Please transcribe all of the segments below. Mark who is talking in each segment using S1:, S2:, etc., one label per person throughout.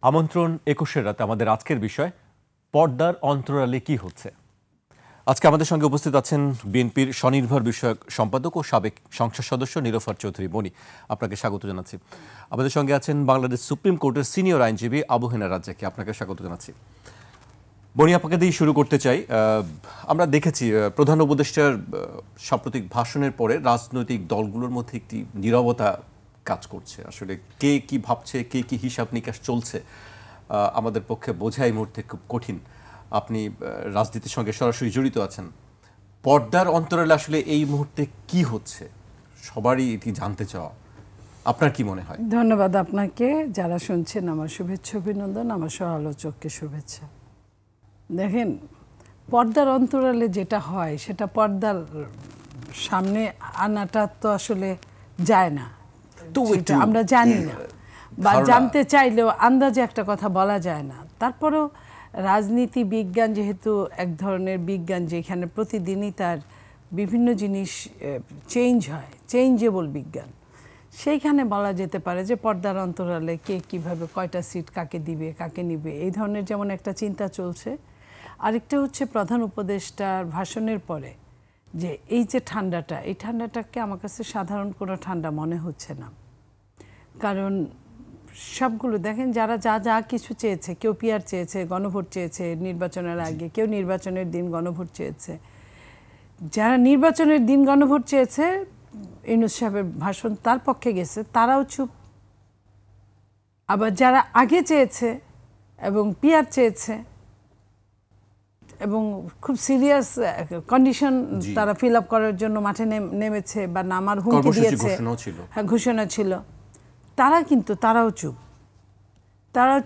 S1: আমন্ত্রণ ২১-এর রাতে আমাদের আজকের বিষয় পর্দার অন্তরালে কি হচ্ছে। আজকে আমাদের সঙ্গে উপস্থিত আছেন বিএনপির স্বনির্ভর বিষয়ক সম্পাদক ও সাবেক সংসদ সদস্য নীলোফার চৌধুরী মনি। আপনাকে স্বাগত জানাচ্ছি। আমাদের সঙ্গে আছেন বাংলাদেশ সুপ্রিম কোর্টের সিনিয়র আইনজীবী আবু হেনা রাজ্জাকী। আপনাকে স্বাগত জানাচ্ছি। মনি, আপনাকে দিয়ে শুরু করতে চাই। আমরা দেখেছি প্রধান উপদেষ্টার সাম্প্রতিক ভাষণের পরে রাজনৈতিক দলগুলোর মধ্যে একটি নীরবতা কাজ করছে। আসলে কে কি ভাবছে, কে কি হিসাব নিকাশ চলছে আমাদের পক্ষে বোঝা এই মুহূর্তে খুব কঠিন। আপনি রাজনীতির সঙ্গে সরাসরি জড়িত আছেন। পর্দার অন্তরালে আসলে এই মুহূর্তে কি হচ্ছে সবারই এটি জানতে চাওয়া। আপনার কি মনে হয়?
S2: ধন্যবাদ আপনাকে। যারা শুনছেন আমার শুভেচ্ছা অভিনন্দন, আমার সহ আলোচককে শুভেচ্ছা। দেখেন, পর্দার অন্তরালে যেটা হয় সেটা পর্দার সামনে আনাটা তো আসলে যায় না, আমরা জানি না, বা জানতে চাইলেও আন্দাজে একটা কথা বলা যায় না। তারপরেও রাজনীতি বিজ্ঞান যেহেতু এক ধরনের বিজ্ঞান, যেখানে প্রতিদিনই তার বিভিন্ন জিনিস চেঞ্জ হয়, চেঞ্জেবল বিজ্ঞান, সেইখানে বলা যেতে পারে যে পর্দার অন্তরালে কে কিভাবে কয়টা সিট কাকে দিবে, কাকে নিবে, এই ধরনের যেমন একটা চিন্তা চলছে। আরেকটা হচ্ছে প্রধান উপদেষ্টার ভাষণের পরে যে এই যে ঠান্ডাটা, এই ঠান্ডাটাকে আমার কাছে সাধারণ কোনো ঠান্ডা মনে হচ্ছে না। কারণ সবগুলো দেখেন, যারা যা যা কিছু চেয়েছে, কেউ পিআর চেয়েছে, গণভোট চেয়েছে নির্বাচনের আগে, কেউ নির্বাচনের দিন গণভোট চেয়েছে। যারা নির্বাচনের দিন গণভোট চেয়েছে, ইউনূস সাহেবের ভাষণ তার পক্ষে গেছে, তারাও চুপ। আবার যারা আগে চেয়েছে এবং পিআর চেয়েছে এবং খুব সিরিয়াস কন্ডিশন তারা ফিল আপ করার জন্য মাঠে নেমেছে বা নামার হুমকি দিয়েছে, ঘোষণা ছিল, তারাও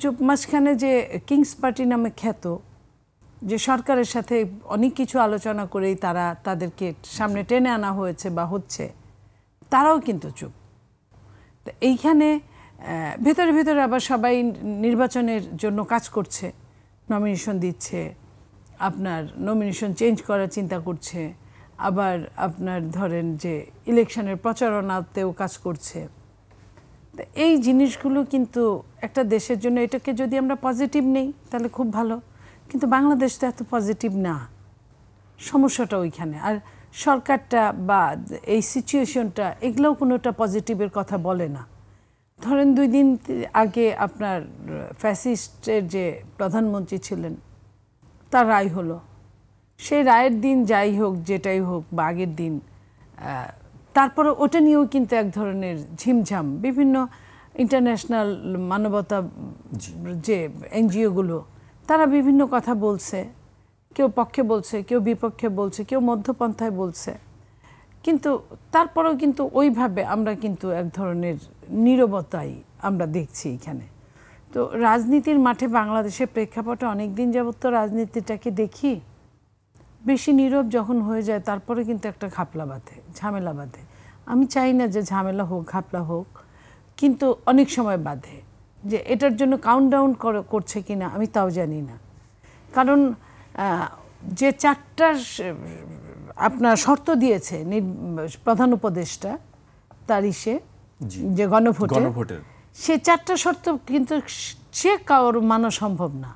S2: চুপ। মাঝখানে যে কিংস পার্টি নামে খ্যাত, যে সরকারের সাথে অনেক কিছু আলোচনা করেই তারা তাদেরকে সামনে টেনে আনা হয়েছে বা হচ্ছে, তারাও কিন্তু চুপ। তো এইখানে ভেতরে ভেতরে আবার সবাই নির্বাচনের জন্য কাজ করছে, নমিনেশন দিচ্ছে, আপনার নমিনেশন চেঞ্জ করার চিন্তা করছে, আবার আপনার ধরেন যে ইলেকশনের প্রচারণাতেও কাজ করছে। এই জিনিসগুলো কিন্তু একটা দেশের জন্য, এটাকে যদি আমরা পজিটিভ নেই তাহলে খুব ভালো, কিন্তু বাংলাদেশ তো এত পজিটিভ না। সমস্যাটা ওইখানে। আর সরকারটা বা এই সিচুয়েশনটা, এগুলোও কোনোটা পজিটিভের কথা বলে না। ধরেন 2 দিন আগে আপনার ফ্যাসিস্টের যে প্রধানমন্ত্রী ছিলেন, তার রায় হলো। সেই রায়ের দিন যাই হোক, যেটাই হোক, বা আগের দিন, তারপরে ওটা নিয়েও কিন্তু এক ধরনের ঝিমঝাম। বিভিন্ন ইন্টারন্যাশনাল মানবতা যে এনজিওগুলো, তারা বিভিন্ন কথা বলছে, কেউ পক্ষে বলছে, কেউ বিপক্ষে বলছে, কেউ মধ্যপন্থায় বলছে, কিন্তু তারপরেও কিন্তু ওইভাবে আমরা কিন্তু এক ধরনের নীরবতাই আমরা দেখছি এখানে। তো রাজনীতির মাঠে বাংলাদেশের প্রেক্ষাপটে অনেক দিন যাবত তো রাজনীতিটাকে দেখি, বেশি নীরব যখন হয়ে যায় তারপরে কিন্তু একটা ঘাপলা বাঁধে, ঝামেলা বাঁধে। আমি চাই না যে ঝামেলা হোক, ঘাপলা হোক, কিন্তু অনেক সময় বাঁধে। যে এটার জন্য কাউন্টডাউন করছে কিনা আমি তাও জানি না। কারণ যে 4টা আপনার শর্ত দিয়েছে প্রধান উপদেষ্টা তার যে গণভোটের, সে 4টা শর্ত কিন্তু সে কারোর মানা সম্ভব না।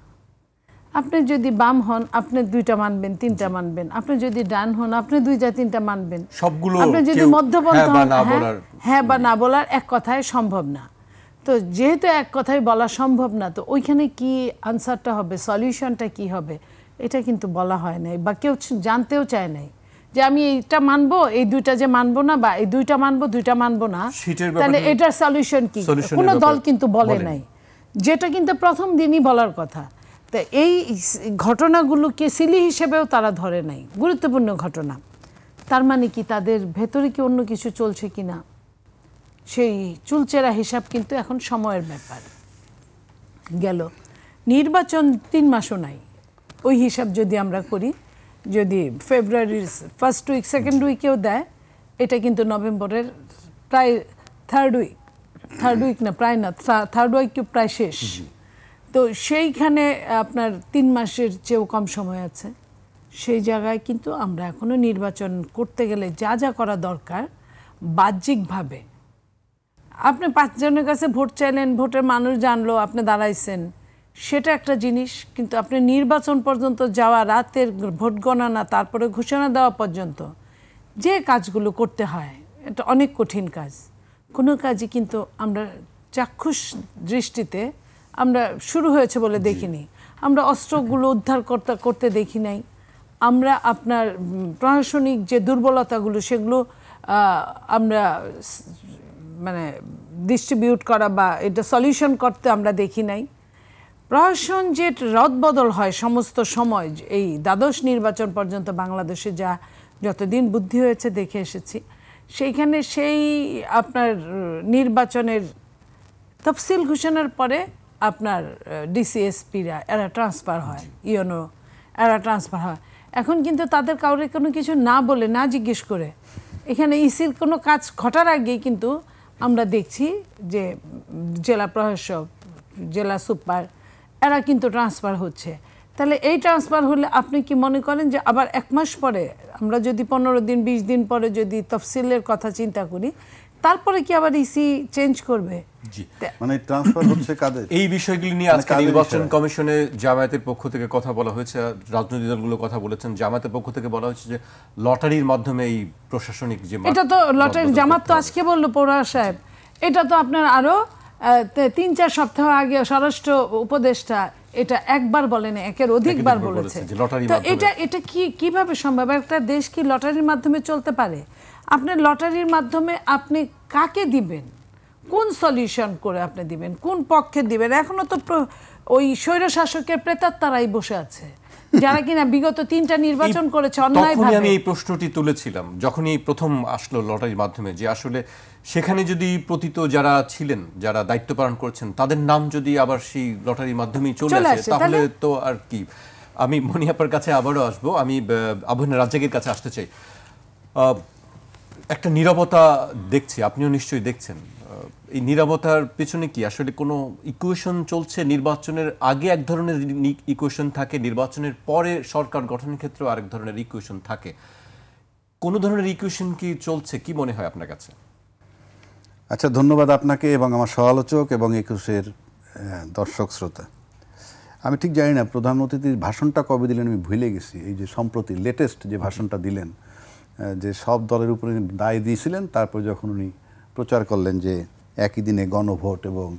S2: আপনি যদি বাম হন, আপনি 2টা মানবেন, 3টা মানবেন। আপনি যদি ডান হন, আপনি 2টা 3টা মানবেন। আপনি যদি মধ্যপন্থা হন, হ্যাঁ বা না বলার এক কথায় সম্ভব না। তো যেহেতু এক কথায় বলা সম্ভব না, তো ওইখানে কি আনসারটা হবে, সলিউশনটা কি হবে, এটা কিন্তু বলা হয় নাই, বা কেউ জানতেও চায় নাই যে আমি এইটা মানবো, এই 2টা যে মানবো না, বা এই 2টা মানবো, 2টা মানবো না, তাহলে এটার সলিউশন কি, কোনো দল কিন্তু বলে নাই, যেটা কিন্তু প্রথম দিনই বলার কথা। তো এই ঘটনাগুলোকে সিলি হিসেবেও তারা ধরে নাই, গুরুত্বপূর্ণ ঘটনা। তার মানে কি তাদের ভেতরে কি অন্য কিছু চলছে কিনা, সেই চুলচেরা হিসাব কিন্তু এখন সময়ের ব্যাপার। গেল নির্বাচন 3 মাসও নাই, ওই হিসাব যদি আমরা করি, যদি ফেব্রুয়ারির ফার্স্ট উইক, সেকেন্ড উইকেও দেয়, এটা কিন্তু নভেম্বরের প্রায় থার্ড উইক না, প্রায় না, থার্ড উইক প্রায় শেষ। তো সেইখানে আপনার 3 মাসের চেয়েও কম সময় আছে। সেই জায়গায় কিন্তু আমরা এখনো নির্বাচন করতে গেলে যা যা করা দরকার বাহ্যিকভাবে আপনি 5 জনের কাছে ভোট চাইলেন, ভোটের মানুষ জানলো আপনি দাঁড়াইছেন, সেটা একটা জিনিস। কিন্তু আপনি নির্বাচন পর্যন্ত যাওয়া, রাতের ভোট গণনা, তারপরে ঘোষণা দেওয়া পর্যন্ত যে কাজগুলো করতে হয়, এটা অনেক কঠিন কাজ। কোনো কাজই কিন্তু আমরা চাক্ষুষ দৃষ্টিতে আমরা শুরু হয়েছে বলে দেখিনি। আমরা অস্ত্রগুলো উদ্ধার করতে দেখি নাই। আমরা আপনার প্রশাসনিক যে দুর্বলতাগুলো সেগুলো আমরা মানে ডিস্ট্রিবিউট করা বা এটা সলিউশন করতে আমরা দেখি নাই। প্রশাসন যে রদবদল হয় সমস্ত সময়, এই দ্বাদশ নির্বাচন পর্যন্ত বাংলাদেশে যতদিন বুদ্ধি হয়েছে দেখে এসেছি, সেইখানে সেই আপনার নির্বাচনের তফসিল ঘোষণার পরে আপনার ডিসিএসপিরা এরা ট্রান্সফার হয়, ইউনো এরা ট্রান্সফার হয়। এখন কিন্তু তাদের কাউরে কোনো কিছু না বলে, না জিজ্ঞেস করে, এখানে ইসির কোনো কাজ ঘটার আগেই কিন্তু আমরা দেখছি যে জেলা প্রশাসক, জেলা সুপার এরা কিন্তু ট্রান্সফার হচ্ছে। তাহলে এই ট্রান্সফার হলে আপনি কি মনে করেন যে আবার 1 মাস পরে, আমরা যদি 15 দিন 20 দিন পরে যদি তফসিলের কথা চিন্তা করি, তারপরে কি আবার ইসি চেঞ্জ করবে?
S3: জি, মানে ট্রান্সফার হচ্ছে কাদের?
S1: এই বিষয়গুলি নিয়ে আজকে নির্বাচন কমিশনে জামায়াতের পক্ষ থেকে কথা বলা হয়েছে, রাজনৈতিক দলগুলো কথা বলেছেন। জামায়াতের পক্ষ থেকে বলা হয়েছে যে লটারির মাধ্যমে এই প্রশাসনিক যে,
S2: এটা তো লটারি, জামাত তো আজকে বললো পৌর সাহেব, এটা তো আপনার আরো 3-4 সপ্তাহ আগে স্বরাষ্ট্র উপদেষ্টা এটা একবার বলেন, একের অধিকবার বলেছে। তো এটা কিভাবে সম্ভব? একটা দেশ কি লটারির মাধ্যমে চলতে পারে? আপনি লটারির মাধ্যমে আপনি কাকে দিবেন, কোন সলিউশন করে আপনি দিবেন, কোন পক্ষে দিবেন? এখনো তো ওই স্বৈরশাসকের প্রেতাত্মারাই বসে আছে, যারা কিনা বিগত 3টা নির্বাচন করেছে অন্যায়ভাবে।
S1: আমি এই প্রশ্নটি তুলেছিলাম যখনই প্রথম আসলো লটারির মাধ্যমে, যে আসলে সেখানে যদি পতিত যারা ছিলেন, যারা দায়িত্ব পালন করছেন, তাদের নাম যদি আবার সেই লটারির মাধ্যমেই চলে আসে, তাহলে তো আর কি। আমি মনিয়াপার কাছে আবারও আসবো, আমি আবহাওয়া রাজ্জাকের কাছে আসতে চাই। একটা নীরবতা দেখছি, আপনিও নিশ্চয়ই দেখছেন। এই নীরবতার পেছনে কি আসলে কোনো ইকুয়েশন চলছে? নির্বাচনের আগে এক ধরনের ইকুয়েশন থাকে, নির্বাচনের পরে সরকার গঠনের ক্ষেত্রেও আরেক ধরনের ইকুয়েশন থাকে। কোনো ধরনের ইকুয়েশন কি চলছে, কি মনে হয় আপনার কাছে?
S3: আচ্ছা, ধন্যবাদ আপনাকে এবং আমার সহ-আলোচক এবং 21-এর দর্শক শ্রোতা। আমি ঠিক জানি না প্রধানমন্ত্রীর ভাষণটা কবে দিলেন, আমি ভুলে গেছি। এই যে সম্প্রতি লেটেস্ট যে ভাষণটা দিলেন, যে সব দলের উপরে দায় দিয়েছিলেন, তারপর যখন উনি প্রচার করলেন যে একই দিনে গণভোট এবং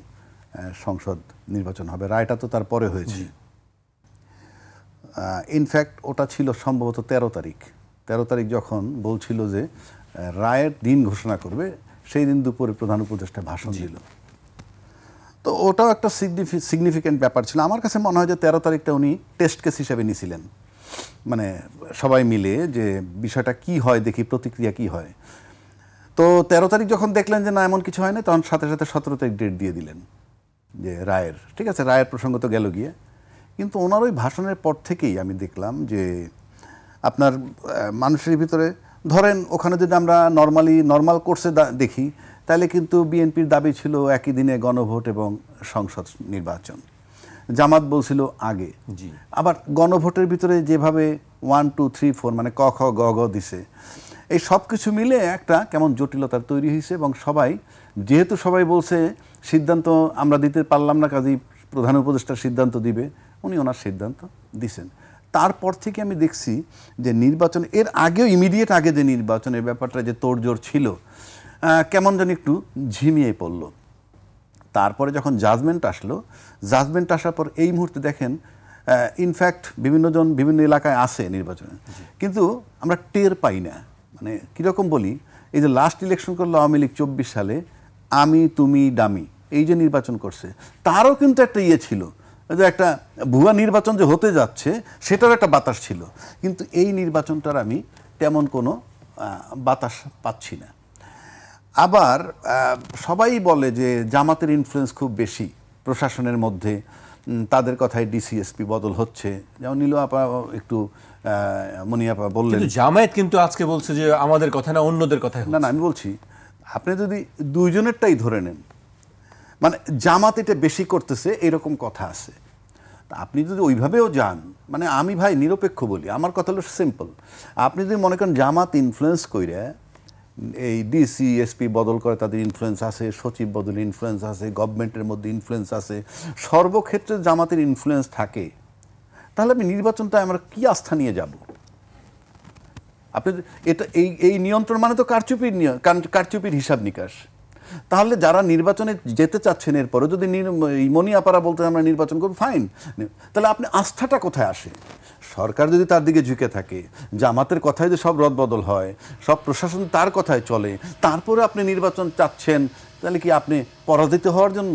S3: সংসদ নির্বাচন হবে, রায়টা তো তারপরে হয়েছে। ইনফ্যাক্ট ওটা ছিল সম্ভবত 13 তারিখ। 13 তারিখ যখন বলছিল যে রায়ের দিন ঘোষণা করবে, সেই দিন দুপুরে প্রধান উপদেষ্টা ভাষণ দিল। তো ওটাও একটা সিগনিফিক্যান্ট ব্যাপার ছিল। আমার কাছে মনে হয় যে 13 তারিখটা উনি টেস্ট কেস হিসেবে নিয়েছিলেন, মানে সবাই মিলে যে বিষয়টা কি হয় দেখি, প্রতিক্রিয়া কি হয়। তো 13 তারিখ যখন দেখলেন যে না এমন কিছু হয় না, তখন সাথে সাথে 17 তারিখ ডেট দিয়ে দিলেন যে রায়ের। ঠিক আছে, রায়ের প্রসঙ্গ তো গেল গিয়ে। কিন্তু ওনার ওই ভাষণের পর থেকেই আমি দেখলাম যে আপনার মানুষের ভিতরে, ধরেন ওখানে যদি আমরা নর্মাল কোর্সে দেখি, তাহলে কিন্তু বিএনপির দাবি ছিল একই দিনে গণভোট এবং সংসদ নির্বাচন। জামাত বলছিল আগে। আবার গণভোটের ভিতরে যেভাবে 1, 2, 3, 4 মানে ক খ গ ঘ দিছে, এই সব কিছু মিলে একটা কেমন জটিলতার তৈরি হয়েছে। এবং যেহেতু সবাই বলছে সিদ্ধান্ত আমরা দিতে পারলাম না, কাজেই প্রধান উপদেষ্টা সিদ্ধান্ত দিবে, উনি ওনার সিদ্ধান্ত দিছেন। তারপর থেকে আমি দেখছি যে নির্বাচন এর আগেও, ইমিডিয়েট আগে যে নির্বাচনের ব্যাপারটা যে তোড়জোড় ছিল, কেমন যেন একটু ঝিমিয়ে পড়ল। তারপরে যখন জাজমেন্ট আসার পর এই মুহূর্তে দেখেন, ইনফ্যাক্ট বিভিন্নজন বিভিন্ন এলাকায় আসে নির্বাচনে, কিন্তু আমরা টের পাই না। মানে কীরকম বলি, এই যে লাস্ট ইলেকশন করলো আওয়ামী লীগ 24 সালে, আমি তুমি ডামি, এই যে নির্বাচন করছে, তারও কিন্তু একটা ছিল, যে একটা ভুয়া নির্বাচন যে হতে যাচ্ছে সেটার একটা বাতাস ছিল। কিন্তু এই নির্বাচনটার আমি তেমন কোনো বাতাস পাচ্ছি না। আবার সবাই বলে যে জামাতের ইনফ্লুয়েন্স খুব বেশি প্রশাসনের মধ্যে, তাদের কথায় ডিসিএসপি বদল হচ্ছে, যেমন নীলু আপা একটু মনি আপা বললেন।
S1: জামায়াত কিন্তু আজকে বলছে যে আমাদের কথা না, অন্যদের কথা।
S3: না, আমি বলছি আপনি যদি দুইজনেরটাই ধরে নেন, মানে জামাত এটা বেশি করতেছে এরকম কথা আছে। আপনি যদি ওইভাবেও যান, মানে আমি ভাই নিরপেক্ষ বলি, আমার কথা হলো সিম্পল। আপনি যদি মনে করেন জামাত ইনফ্লুয়েন্স কইরা এই ডিসি এসপি বদল করে তাদের ইনফ্লুয়েন্স আছে, সচিব বদল ইনফ্লুয়েন্স আছে, গভর্নমেন্টের মধ্যে ইনফ্লুয়েন্স আছে, সর্বক্ষেত্রে জামাতের ইনফ্লুয়েন্স থাকে, তাহলে আপনি নির্বাচনটা আমরা কি আস্থা নিয়ে যাব? আপনি এটা এই নিয়ন্ত্রণ মানে তো কারচুপির হিসাব নিকাশ। তাহলে যারা নির্বাচনে যেতে চাচ্ছেন এরপরে যদি মনি আপারা বলতে আমরা নির্বাচন করব, ফাইন, তাহলে আপনি আস্থাটা কোথায় আসে? সরকার যদি তার দিকে ঝুঁকে থাকে, জামাতের কথায় যে সব রদবদল হয়, সব প্রশাসন তার কথায় চলে, তারপরে আপনি নির্বাচন চাচ্ছেন, তাহলে কি আপনি পরাজিত হওয়ার জন্য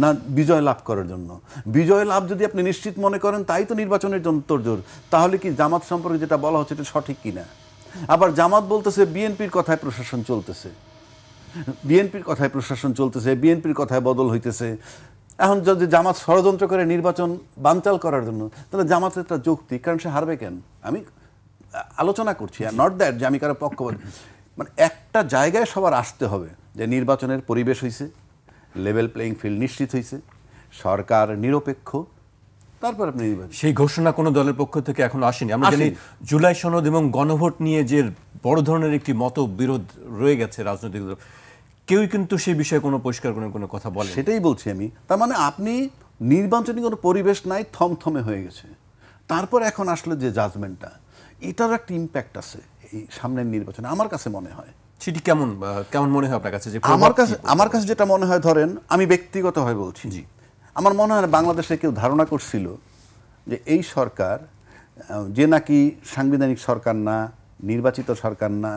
S3: না বিজয় লাভ করার জন্য? বিজয় লাভ যদি আপনি নিশ্চিত মনে করেন, তাই তো নির্বাচনের জন্য তোড়জোড়। তাহলে কি জামাত সম্পর্কে যেটা বলা হচ্ছে এটা সঠিক কিনা? আবার জামাত বলতেছে বিএনপির কথায় প্রশাসন চলতেছে, বিএনপির কথায় প্রশাসন চলতেছে, বিএনপির কথায় বদল হইতেছে। এখন যদি জামাত ষড়যন্ত্র করে নির্বাচন বানচাল করার জন্য, তাহলে জামাতের একটা যৌক্তিক, কারণ সে হারবে কেন? আমি আলোচনা করছি, আর নট দ্যাট যে আমি কারো পক্ষ, মানে একটা জায়গায় সবার আসতে হবে যে নির্বাচনের পরিবেশ হয়েছে, লেভেল প্লেয়িং ফিল্ড নিশ্চিত হয়েছে, সরকার নিরপেক্ষ, তারপর আপনি নির্বাচন।
S1: সেই ঘোষণা কোনো দলের পক্ষ থেকে এখনো আসেনি। আমরা জানি জুলাই সনদ এবং গণভোট নিয়ে যে বড় ধরনের একটি মতবিরোধ রয়ে গেছে রাজনৈতিক দল, কেউই কিন্তু সেই বিষয়ে কোনো পরিষ্কার কোনো কথা বলে।
S3: সেটাই বলছি আমি। তার মানে আপনি নির্বাচনী কোনো পরিবেশ নাই, থমথমে হয়ে গেছে। তারপর এখন আসলে যে জাজমেন্টটা, এটার একটা ইম্প্যাক্ট আছে এই সামনের নির্বাচনে আমার কাছে মনে হয়।
S1: সেটি কেমন কেমন মনে হয় আপনার কাছে? যে
S3: আমার কাছে যেটা মনে হয়, ধরেন আমি ব্যক্তিগতভাবে বলছি, জি, আমার মনে হয় বাংলাদেশে কেউ ধারণা করছিল যে এই সরকার, যে নাকি সাংবিধানিক সরকার না, নির্বাচিত সরকার না,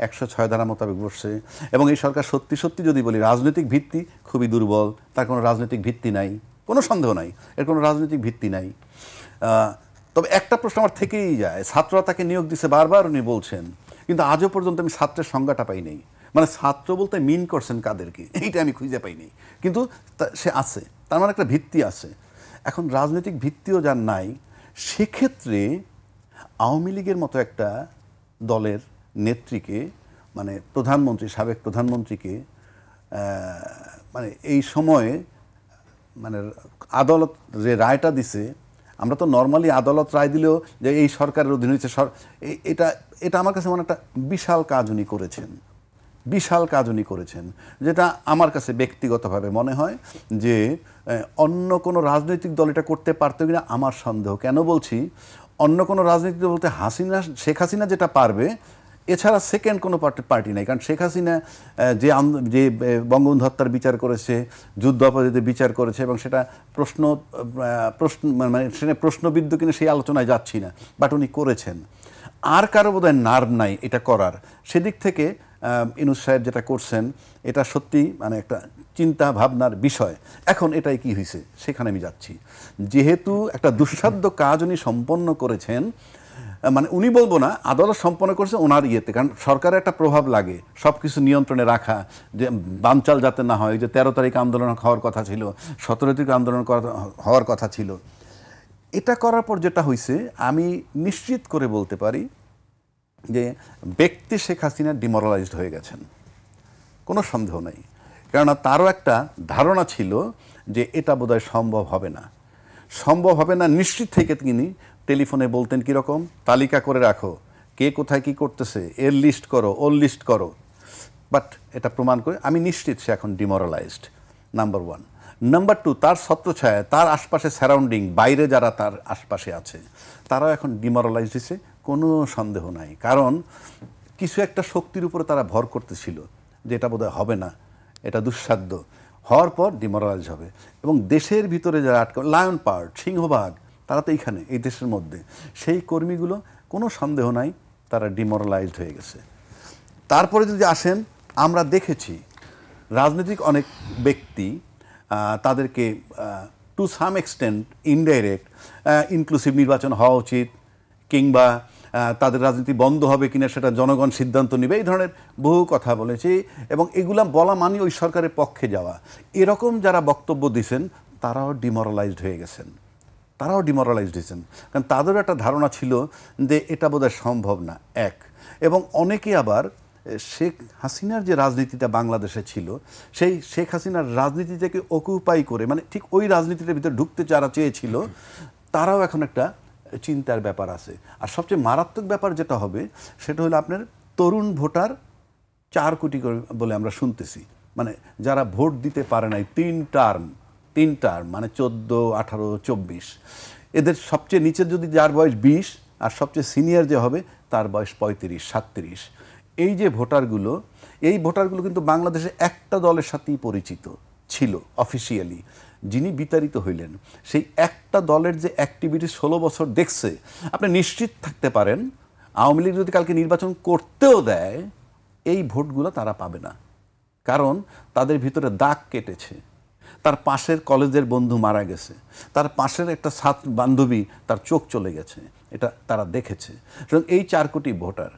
S3: 106 ধারা মোতাবেক বসছে, এবং এই সরকার সত্যি সত্যি যদি বলি রাজনৈতিক ভিত্তি খুবই দুর্বল, তার কোনো রাজনৈতিক ভিত্তি নাই, কোনো সন্দেহ নাই, এর কোনো রাজনৈতিক ভিত্তি নাই। তবে একটা প্রশ্ন আমার থেকেই যায়, ছাত্ররা তাকে নিয়োগ দিচ্ছে বারবার উনি বলছেন, কিন্তু আজও পর্যন্ত আমি ছাত্রের সংজ্ঞাটা পাই নাই। মানে ছাত্র বলতে মিন করছেন কাদেরকে, এইটা আমি খুঁজে পাই নাই, কিন্তু সে আছে, তার মানে একটা ভিত্তি আছে। এখন রাজনৈতিক ভিত্তিও যার নাই, সেক্ষেত্রে আওয়ামী লীগের মতো একটা দলের নেত্রীকে, মানে প্রধানমন্ত্রী, সাবেক প্রধানমন্ত্রীকে, মানে এই সময়ে মানে আদালত যে রায়টা দিছে, আমরা তো নর্মালি আদালত রায় দিলেও যে এই সরকারের অধীন হয়েছে, এটা আমার কাছে মনে একটা বিশাল কাজ উনি করেছেন, বিশাল কাজ উনি করেছেন, যেটা আমার কাছে ব্যক্তিগতভাবে মনে হয় যে অন্য কোনো রাজনৈতিক দল এটা করতে পারতো কিনা আমার সন্দেহ। কেন বলছি অন্য কোনো রাজনৈতিক দল বলতে? শেখ হাসিনা যেটা পারবে, এছাড়া সেকেন্ড কোনো পার্টি নাই। কারণ শেখ হাসিনা যে বঙ্গবন্ধু হত্যার বিচার করেছে, যুদ্ধ অপরাধীদের বিচার করেছে, এবং সেটা মানে সেটা প্রশ্নবিদ্ধ কিনা সেই আলোচনায় যাচ্ছি না, বাট উনি করেছেন। আর কারো বোধহয় নার্ভ নাই এটা করার। সেদিক থেকে ইউনূস সাহেব যেটা করছেন, এটা সত্যি মানে একটা চিন্তা ভাবনার বিষয়। এখন এটাই কি হয়েছে, সেখানে আমি যাচ্ছি। যেহেতু একটা দুঃসাধ্য কাজ উনি সম্পন্ন করেছেন, মানে উনি বলবো না, আদালত সম্পন্ন করছে ওনার ইয়েতে, কারণ সরকারের একটা প্রভাব লাগে সব কিছু নিয়ন্ত্রণে রাখা, যে বানচাল যাতে না হয়। যে 13 তারিখ আন্দোলন হওয়ার কথা ছিল, 17 তারিখ আন্দোলন হওয়ার কথা ছিল, এটা করার পর যেটা হয়েছে, আমি নিশ্চিত করে বলতে পারি যে ব্যক্তি শেখ হাসিনা ডিমোরালাইজড হয়ে গেছেন, কোনো সন্দেহ নেই। কেননা তারও একটা ধারণা ছিল যে এটা বোধহয় সম্ভব হবে না, সম্ভব হবে না নিশ্চিত থেকে তিনি টেলিফোনে বলতেন কীরকম, তালিকা করে রাখো কে কোথায় কি করতেছে, এর লিস্ট করো, ওর লিস্ট করো। বাট এটা প্রমাণ করে আমি নিশ্চিত সে এখন ডিমোরালাইজড, নাম্বার 1। নাম্বার 2, তার ছত্রছায়া, তার আশপাশে সারাউন্ডিং, বাইরে যারা তার আশপাশে আছে, তারাও এখন ডিমোরালাইজড হয়েছে, কোনো সন্দেহ নাই। কারণ কিছু একটা শক্তির উপরে তারা ভর করতেছিল যে এটা বোধহয় হবে না, এটা দুঃসাধ্য, হওয়ার পর ডিমোরালাইজ হবে। এবং দেশের ভিতরে যারা আটকা, লায়ন পার্ট, সিংহভাগ, তারা তো এইখানে এই দেশের মধ্যে, সেই কর্মীগুলো কোনো সন্দেহ নাই তারা ডিমোরালাইজড হয়ে গেছে। তারপরে যদি আসেন, আমরা দেখেছি রাজনৈতিক অনেক ব্যক্তি তাদেরকে to some extent indirect inclusive নির্বাচন হওয়া উচিত, কিংবা তাদের রাজনীতি বন্ধ হবে কিনা সেটা জনগণ সিদ্ধান্ত নেবে, এই ধরনের বহু কথা বলেছি। এবং এগুলা বলা মানে ওই সরকারের পক্ষে যাওয়া। এরকম যারা বক্তব্য দিয়েছেন তারাও ডিমোরালাইজড হয়ে গেছেন, তারাও ডিমোরালাইজড হয়েছেন, কারণ তাদেরও একটা ধারণা ছিল যে এটা বোধহয় সম্ভব না, এক। এবং অনেকে আবার শেখ হাসিনার যে রাজনীতিটা বাংলাদেশে ছিল, সেই শেখ হাসিনার রাজনীতি থেকে অকুপাই করে, মানে ঠিক ওই রাজনীতিটার ভিতরে ঢুকতে যারা চেয়েছিল, তারাও এখন একটা চিন্তার ব্যাপার আছে। আর সবচেয়ে মারাত্মক ব্যাপার যেটা হবে সেটা হলো আপনার তরুণ ভোটার 4 কোটি করে বলে আমরা শুনতেছি। মানে যারা ভোট দিতে পারে নাই 3 টার্ম মানে 14, 18, 24, এদের সবচেয়ে নিচে যদি যার বয়স 20 আর সবচেয়ে সিনিয়র যে হবে তার বয়স 35, 37, এই যে ভোটারগুলো, এই ভোটারগুলো কিন্তু বাংলাদেশে একটা দলের সাথেই পরিচিত ছিল অফিসিয়ালি, যিনি বিতাড়িত হইলেন। সেই একটা দলের যে অ্যাক্টিভিটি 16 বছর দেখছে, আপনি নিশ্চিত থাকতে পারেন আওয়ামী লীগ যদি কালকে নির্বাচন করতেও দেয়, এই ভোটগুলো তারা পাবে না। কারণ তাদের ভিতরে দাগ কেটেছে, তার পাশের কলেজের বন্ধু মারা গেছে, তার পাশের একটা ছাত্র বান্ধবী তার চোখ চলে গেছে, এটা তারা দেখেছে। সুতরাং এই 4 কোটি ভোটার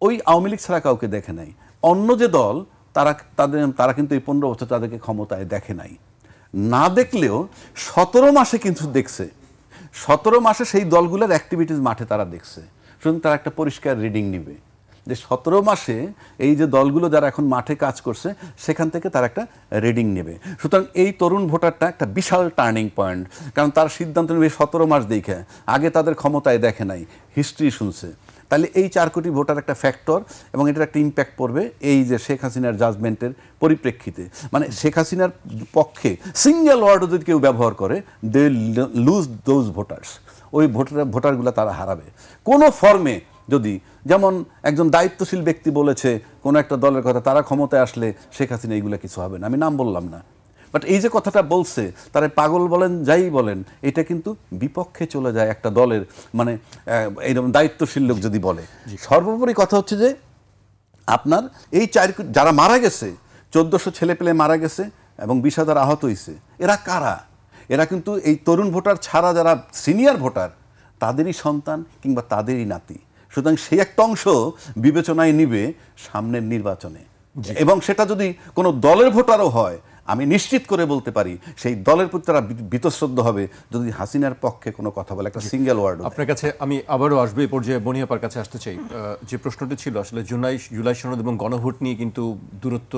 S3: ওই আওয়ামী লীগ ছাড়া কাউকে দেখে নাই। অন্য যে দল তারা কিন্তু এই 15 বছর তাদেরকে ক্ষমতায় দেখে নাই। না দেখলেও 17 মাসে কিন্তু দেখছে, 17 মাসে সেই দলগুলোর অ্যাক্টিভিটিস মাঠে তারা দেখছে। সুতরাং তারা একটা পরিষ্কার রিডিং নিবে যে 17 মাসে এই যে দলগুলো যারা এখন মাঠে কাজ করছে সেখান থেকে তারা একটা রিডিং নেবে। সুতরাং এই তরুণ ভোটারটা একটা বিশাল টার্নিং পয়েন্ট, কারণ তার সিদ্ধান্ত নেবে 17 মাস দেখে, আগে তাদের ক্ষমতায় দেখে নাই, হিস্ট্রি শুনছে। তাহলে এই 4 কোটি ভোটার একটা ফ্যাক্টর, এবং এটার একটা ইম্প্যাক্ট পড়বে এই যে শেখ হাসিনার জাজমেন্টের পরিপ্রেক্ষিতে। মানে শেখ হাসিনার পক্ষে সিঙ্গেল ওয়ার্ডও যদি কেউ ব্যবহার করে, দে লুজ দোজ ভোটার্স, ওই ভোটারগুলো তারা হারাবে কোনো ফর্মে। যদি যেমন একজন দায়িত্বশীল ব্যক্তি বলেছে কোনো একটা দলের কথা, তারা ক্ষমতায় আসলে শেখ হাসিনা এইগুলো কিছু হবে না, আমি নাম বললাম না, বাট এই যে কথাটা বলছে, তারা পাগল বলেন যাই বলেন, এটা কিন্তু বিপক্ষে চলে যায় একটা দলের। মানে এইরকম দায়িত্বশীল লোক যদি বলে, সর্বোপরি কথা হচ্ছে যে আপনার এই 4 যারা মারা গেছে, 1400 ছেলে পেলে মারা গেছে এবং 20,000 আহত হয়েছে, এরা কারা? এরা কিন্তু এই তরুণ ভোটার ছাড়া যারা সিনিয়র ভোটার, তাদেরই সন্তান কিংবা তাদেরই নাতি। সুতরাং সেই একটা অংশ বিবেচনায় নিবে সামনের নির্বাচনে, এবং সেটা যদি কোনো দলের ভোটারও হয়, আমি নিশ্চিত করে বলতে পারি সেই দলের প্রতি তারা বীতশ্রদ্ধ হবে যদি হাসিনার পক্ষে কোনো কথা বলে, একটা সিঙ্গেল ওয়ার্ড।
S1: আপনার কাছে আমি আবারও আসবো, এই পর্যায়ে বনি আপার কাছে আসতে চাই। যে প্রশ্নটি ছিল আসলে জুলাই সনদ এবং গণভোট নিয়ে কিন্তু দূরত্ব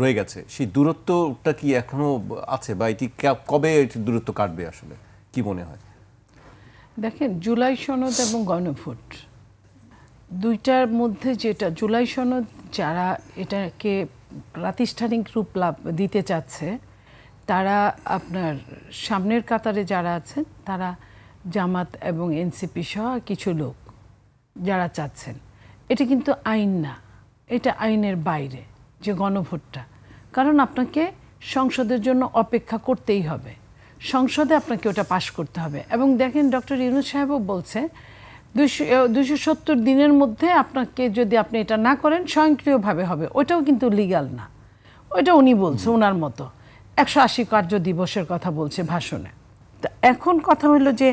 S1: রয়ে গেছে, সেই দূরত্বটা কি এখনো আছে, বা এটি কবে দূরত্ব কাটবে আসলে কি মনে হয়?
S2: দেখেন, জুলাই সনদ এবং গণভোট দুইটার মধ্যে যেটা, জুলাই সনদ যারা এটাকে প্রাতিষ্ঠানিক রূপ দিতে চাচ্ছে, তারা আপনার সামনের কাতারে যারা আছেন, তারা জামাত এবং এনসিপি সহ কিছু লোক যারা চাচ্ছেন। এটা কিন্তু আইন না, এটা আইনের বাইরে যে গণভোটটা। কারণ আপনাকে সংসদের জন্য অপেক্ষা করতেই হবে, সংসদে আপনাকে ওটা পাশ করতে হবে। এবং দেখেন, ডক্টর ইউনূস সাহেবও বলছে 270 দিনের মধ্যে আপনাকে যদি আপনি এটা না করেন স্বয়ংক্রিয়ভাবে হবে, ওটাও কিন্তু লিগ্যাল না। ওইটা উনি বলছে ওনার মতো 180 কার্য দিবসের কথা বলছে ভাষণে। তা এখন কথা হলো যে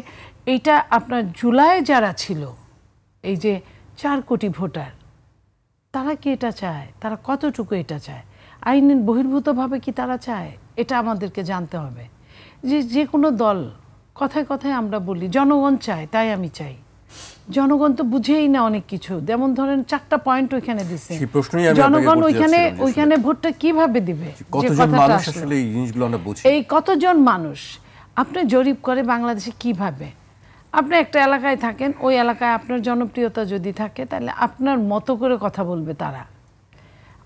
S2: এইটা আপনার জুলাই যারা ছিল, এই যে 4 কোটি ভোটার, তারা কি এটা চায়? তারা কতটুকু এটা চায়? আইনের বহির্ভূতভাবে কি তারা চায়? এটা আমাদেরকে জানতে হবে। যে কোনো দল, কথায় কথায় আমরা বলি জনগণ চায় তাই আমি চাই, জনগণ তো বুঝেই না অনেক কিছু। যেমন ধরেন 4টা পয়েন্ট ওইখানে দিচ্ছে, জনগণ ওইখানে ভোটটা কিভাবে দিবে? এই কতজন মানুষ আপনি জরিপ করে বাংলাদেশে কিভাবে? আপনি একটা এলাকায় থাকেন, ওই এলাকায় আপনার জনপ্রিয়তা যদি থাকে, তাহলে আপনার মতো করে কথা বলবে তারা।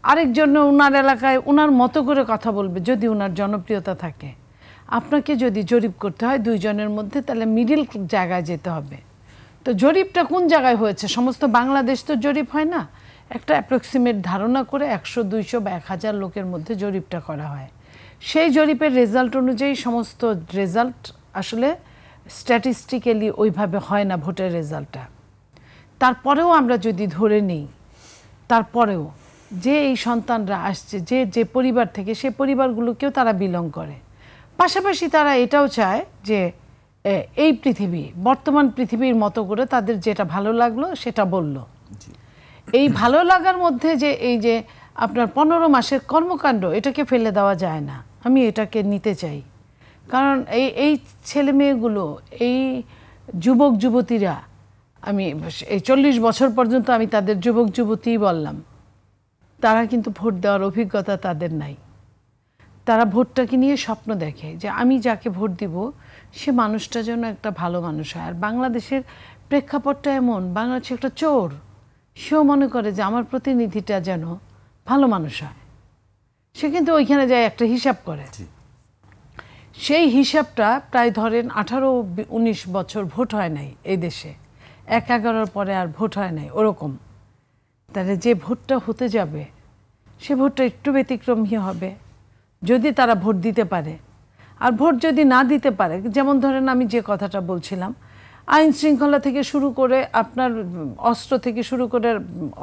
S2: আরেকজন ওনার এলাকায় ওনার মতো করে কথা বলবে যদি ওনার জনপ্রিয়তা থাকে। আপনাকে যদি জরিপ করতে হয় 2 জনের মধ্যে, তাহলে মিডিল জায়গায় যেতে হবে। তো জরিপটা কোন জায়গায় হয়েছে? সমস্ত বাংলাদেশ তো জরিপ হয় না, একটা অ্যাপ্রক্সিমেট ধারণা করে 100, 200 বা 1000 লোকের মধ্যে জরিপটা করা হয়। সেই জরিপের রেজাল্ট অনুযায়ী সমস্ত রেজাল্ট আসলে স্ট্যাটিস্টিক্যালি ওইভাবে হয় না ভোটের রেজাল্টটা। তারপরেও আমরা যদি ধরে নিই, তারপরেও যে এই সন্তানরা আসছে যে পরিবার থেকে, সে পরিবারগুলোকেও তারা বিলং করে। পাশাপাশি তারা এটাও চায় যে এই পৃথিবী, বর্তমান পৃথিবীর মতো করে তাদের যেটা ভালো লাগলো সেটা বলল। এই ভালো লাগার মধ্যে যে এই যে আপনার 15 মাসের কর্মকাণ্ড, এটাকে ফেলে দেওয়া যায় না। আমি এটাকে নিতে চাই, কারণ এই ছেলে মেয়েগুলো, এই যুবক যুবতীরা, আমি এই 40 বছর পর্যন্ত আমি তাদের যুবক যুবতীই বললাম, তারা কিন্তু ভোট দেওয়ার অভিজ্ঞতা তাদের নাই। তারা ভোটটাকে নিয়ে স্বপ্ন দেখে যে আমি যাকে ভোট দিব সে মানুষটা যেন একটা ভালো মানুষ হয়। আর বাংলাদেশের প্রেক্ষাপটটা এমন, বাংলাদেশে একটা চোর, সেও মনে করে যে আমার প্রতিনিধিটা যেন ভালো মানুষ হয়, সে কিন্তু ওইখানে যায় একটা হিসাব করে। সেই হিসাবটা প্রায় ধরেন 18-19 বছর ভোট হয় নাই এই দেশে, 11 পরে আর ভোট হয় নাই ওরকম। তাহলে যে ভোটটা হতে যাবে সে ভোটটা একটু ব্যতিক্রমী হবে যদি তারা ভোট দিতে পারে। আর ভোট যদি না দিতে পারে, যেমন ধরেন আমি যে কথাটা বলছিলাম, আইন শৃঙ্খলা থেকে শুরু করে আপনার অস্ত্র থেকে শুরু করে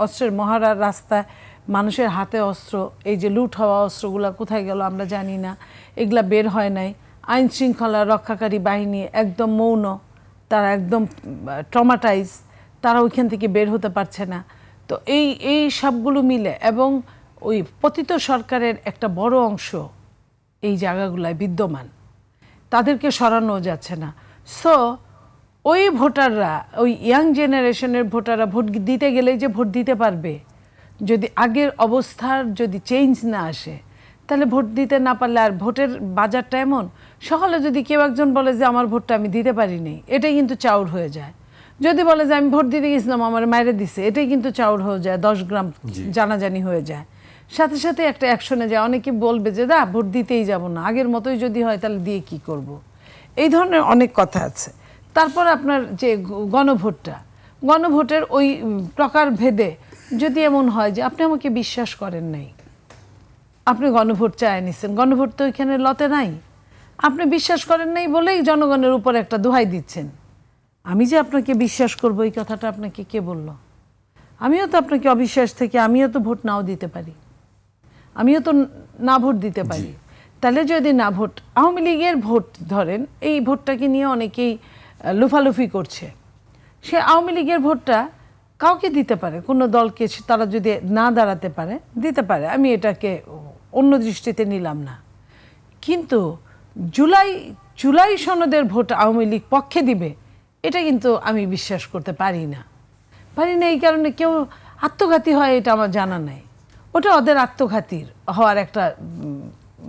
S2: অস্ত্রের মহারার রাস্তায় মানুষের হাতে অস্ত্র, এই যে লুট হওয়া অস্ত্রগুলো কোথায় গেল আমরা জানি না, এগুলা বের হয় নাই। আইন শৃঙ্খলা রক্ষাকারী বাহিনী একদম মৌন, তারা একদম ট্রমাটাইজ, তারা ওইখান থেকে বের হতে পারছে না। তো এই সবগুলো মিলে এবং ওই পতিত সরকারের একটা বড় অংশ এই জায়গাগুলায় বিদ্যমান, তাদেরকে সরানো যাচ্ছে না। সো ওই ভোটাররা, ওই ইয়াং জেনারেশনের ভোটাররা ভোট দিতে গেলেই যে ভোট দিতে পারবে, যদি আগের অবস্থার যদি চেঞ্জ না আসে তাহলে ভোট দিতে না পারলে, আর ভোটের বাজারটা এমন, সকালে যদি কেউ একজন বলে যে আমার ভোটটা আমি দিতে পারিনি, এটাই কিন্তু চাউর হয়ে যায়। যদি বলে যে আমি ভোট দিতে গেছিলাম আমার মায়েরে দিছে, এটাই কিন্তু চাউর হয়ে যায়, 10 গ্রাম জানাজানি হয়ে যায়, সাথে সাথে একটা অ্যাকশনে যায়। অনেকে বলবে যে দা ভোট দিতেই যাব না, আগের মতোই যদি হয় তাহলে দিয়ে কি করব। এই ধরনের অনেক কথা আছে। তারপর আপনার যে গণভোটের ওই প্রকার ভেদে যদি এমন হয় যে আপনি আমাকে বিশ্বাস করেন নাই, আপনি গণভোট চায় নিচ্ছেন, গণভোট তো ওইখানে লতে নাই, আপনি বিশ্বাস করেন নাই বলেই জনগণের উপর একটা দোহাই দিচ্ছেন। আমি যে আপনাকে বিশ্বাস করবো এই কথাটা আপনাকে কে বলল? আমিও তো আপনাকে অবিশ্বাস থেকে আমিও তো ভোট নাও দিতে পারি, আমিও তো না ভোট দিতে পারি। তাহলে যদি না ভোট, আওয়ামী লীগের ভোট ধরেন, এই ভোটটাকে নিয়ে অনেকেই লুফালুফি করছে, সে আওয়ামী লীগের ভোটটা কাউকে দিতে পারে, কোনো দলকে তারা যদি না দাঁড়াতে পারে দিতে পারে, আমি এটাকে অন্য দৃষ্টিতে নিলাম না। কিন্তু জুলাই সনদের ভোট আওয়ামী লীগ পক্ষে দিবে, এটা কিন্তু আমি বিশ্বাস করতে পারি না। এই কারণে কেউ আত্মঘাতী হয় এটা আমার জানা নাই, ওটা ওদের আত্মঘাতীর হওয়ার একটা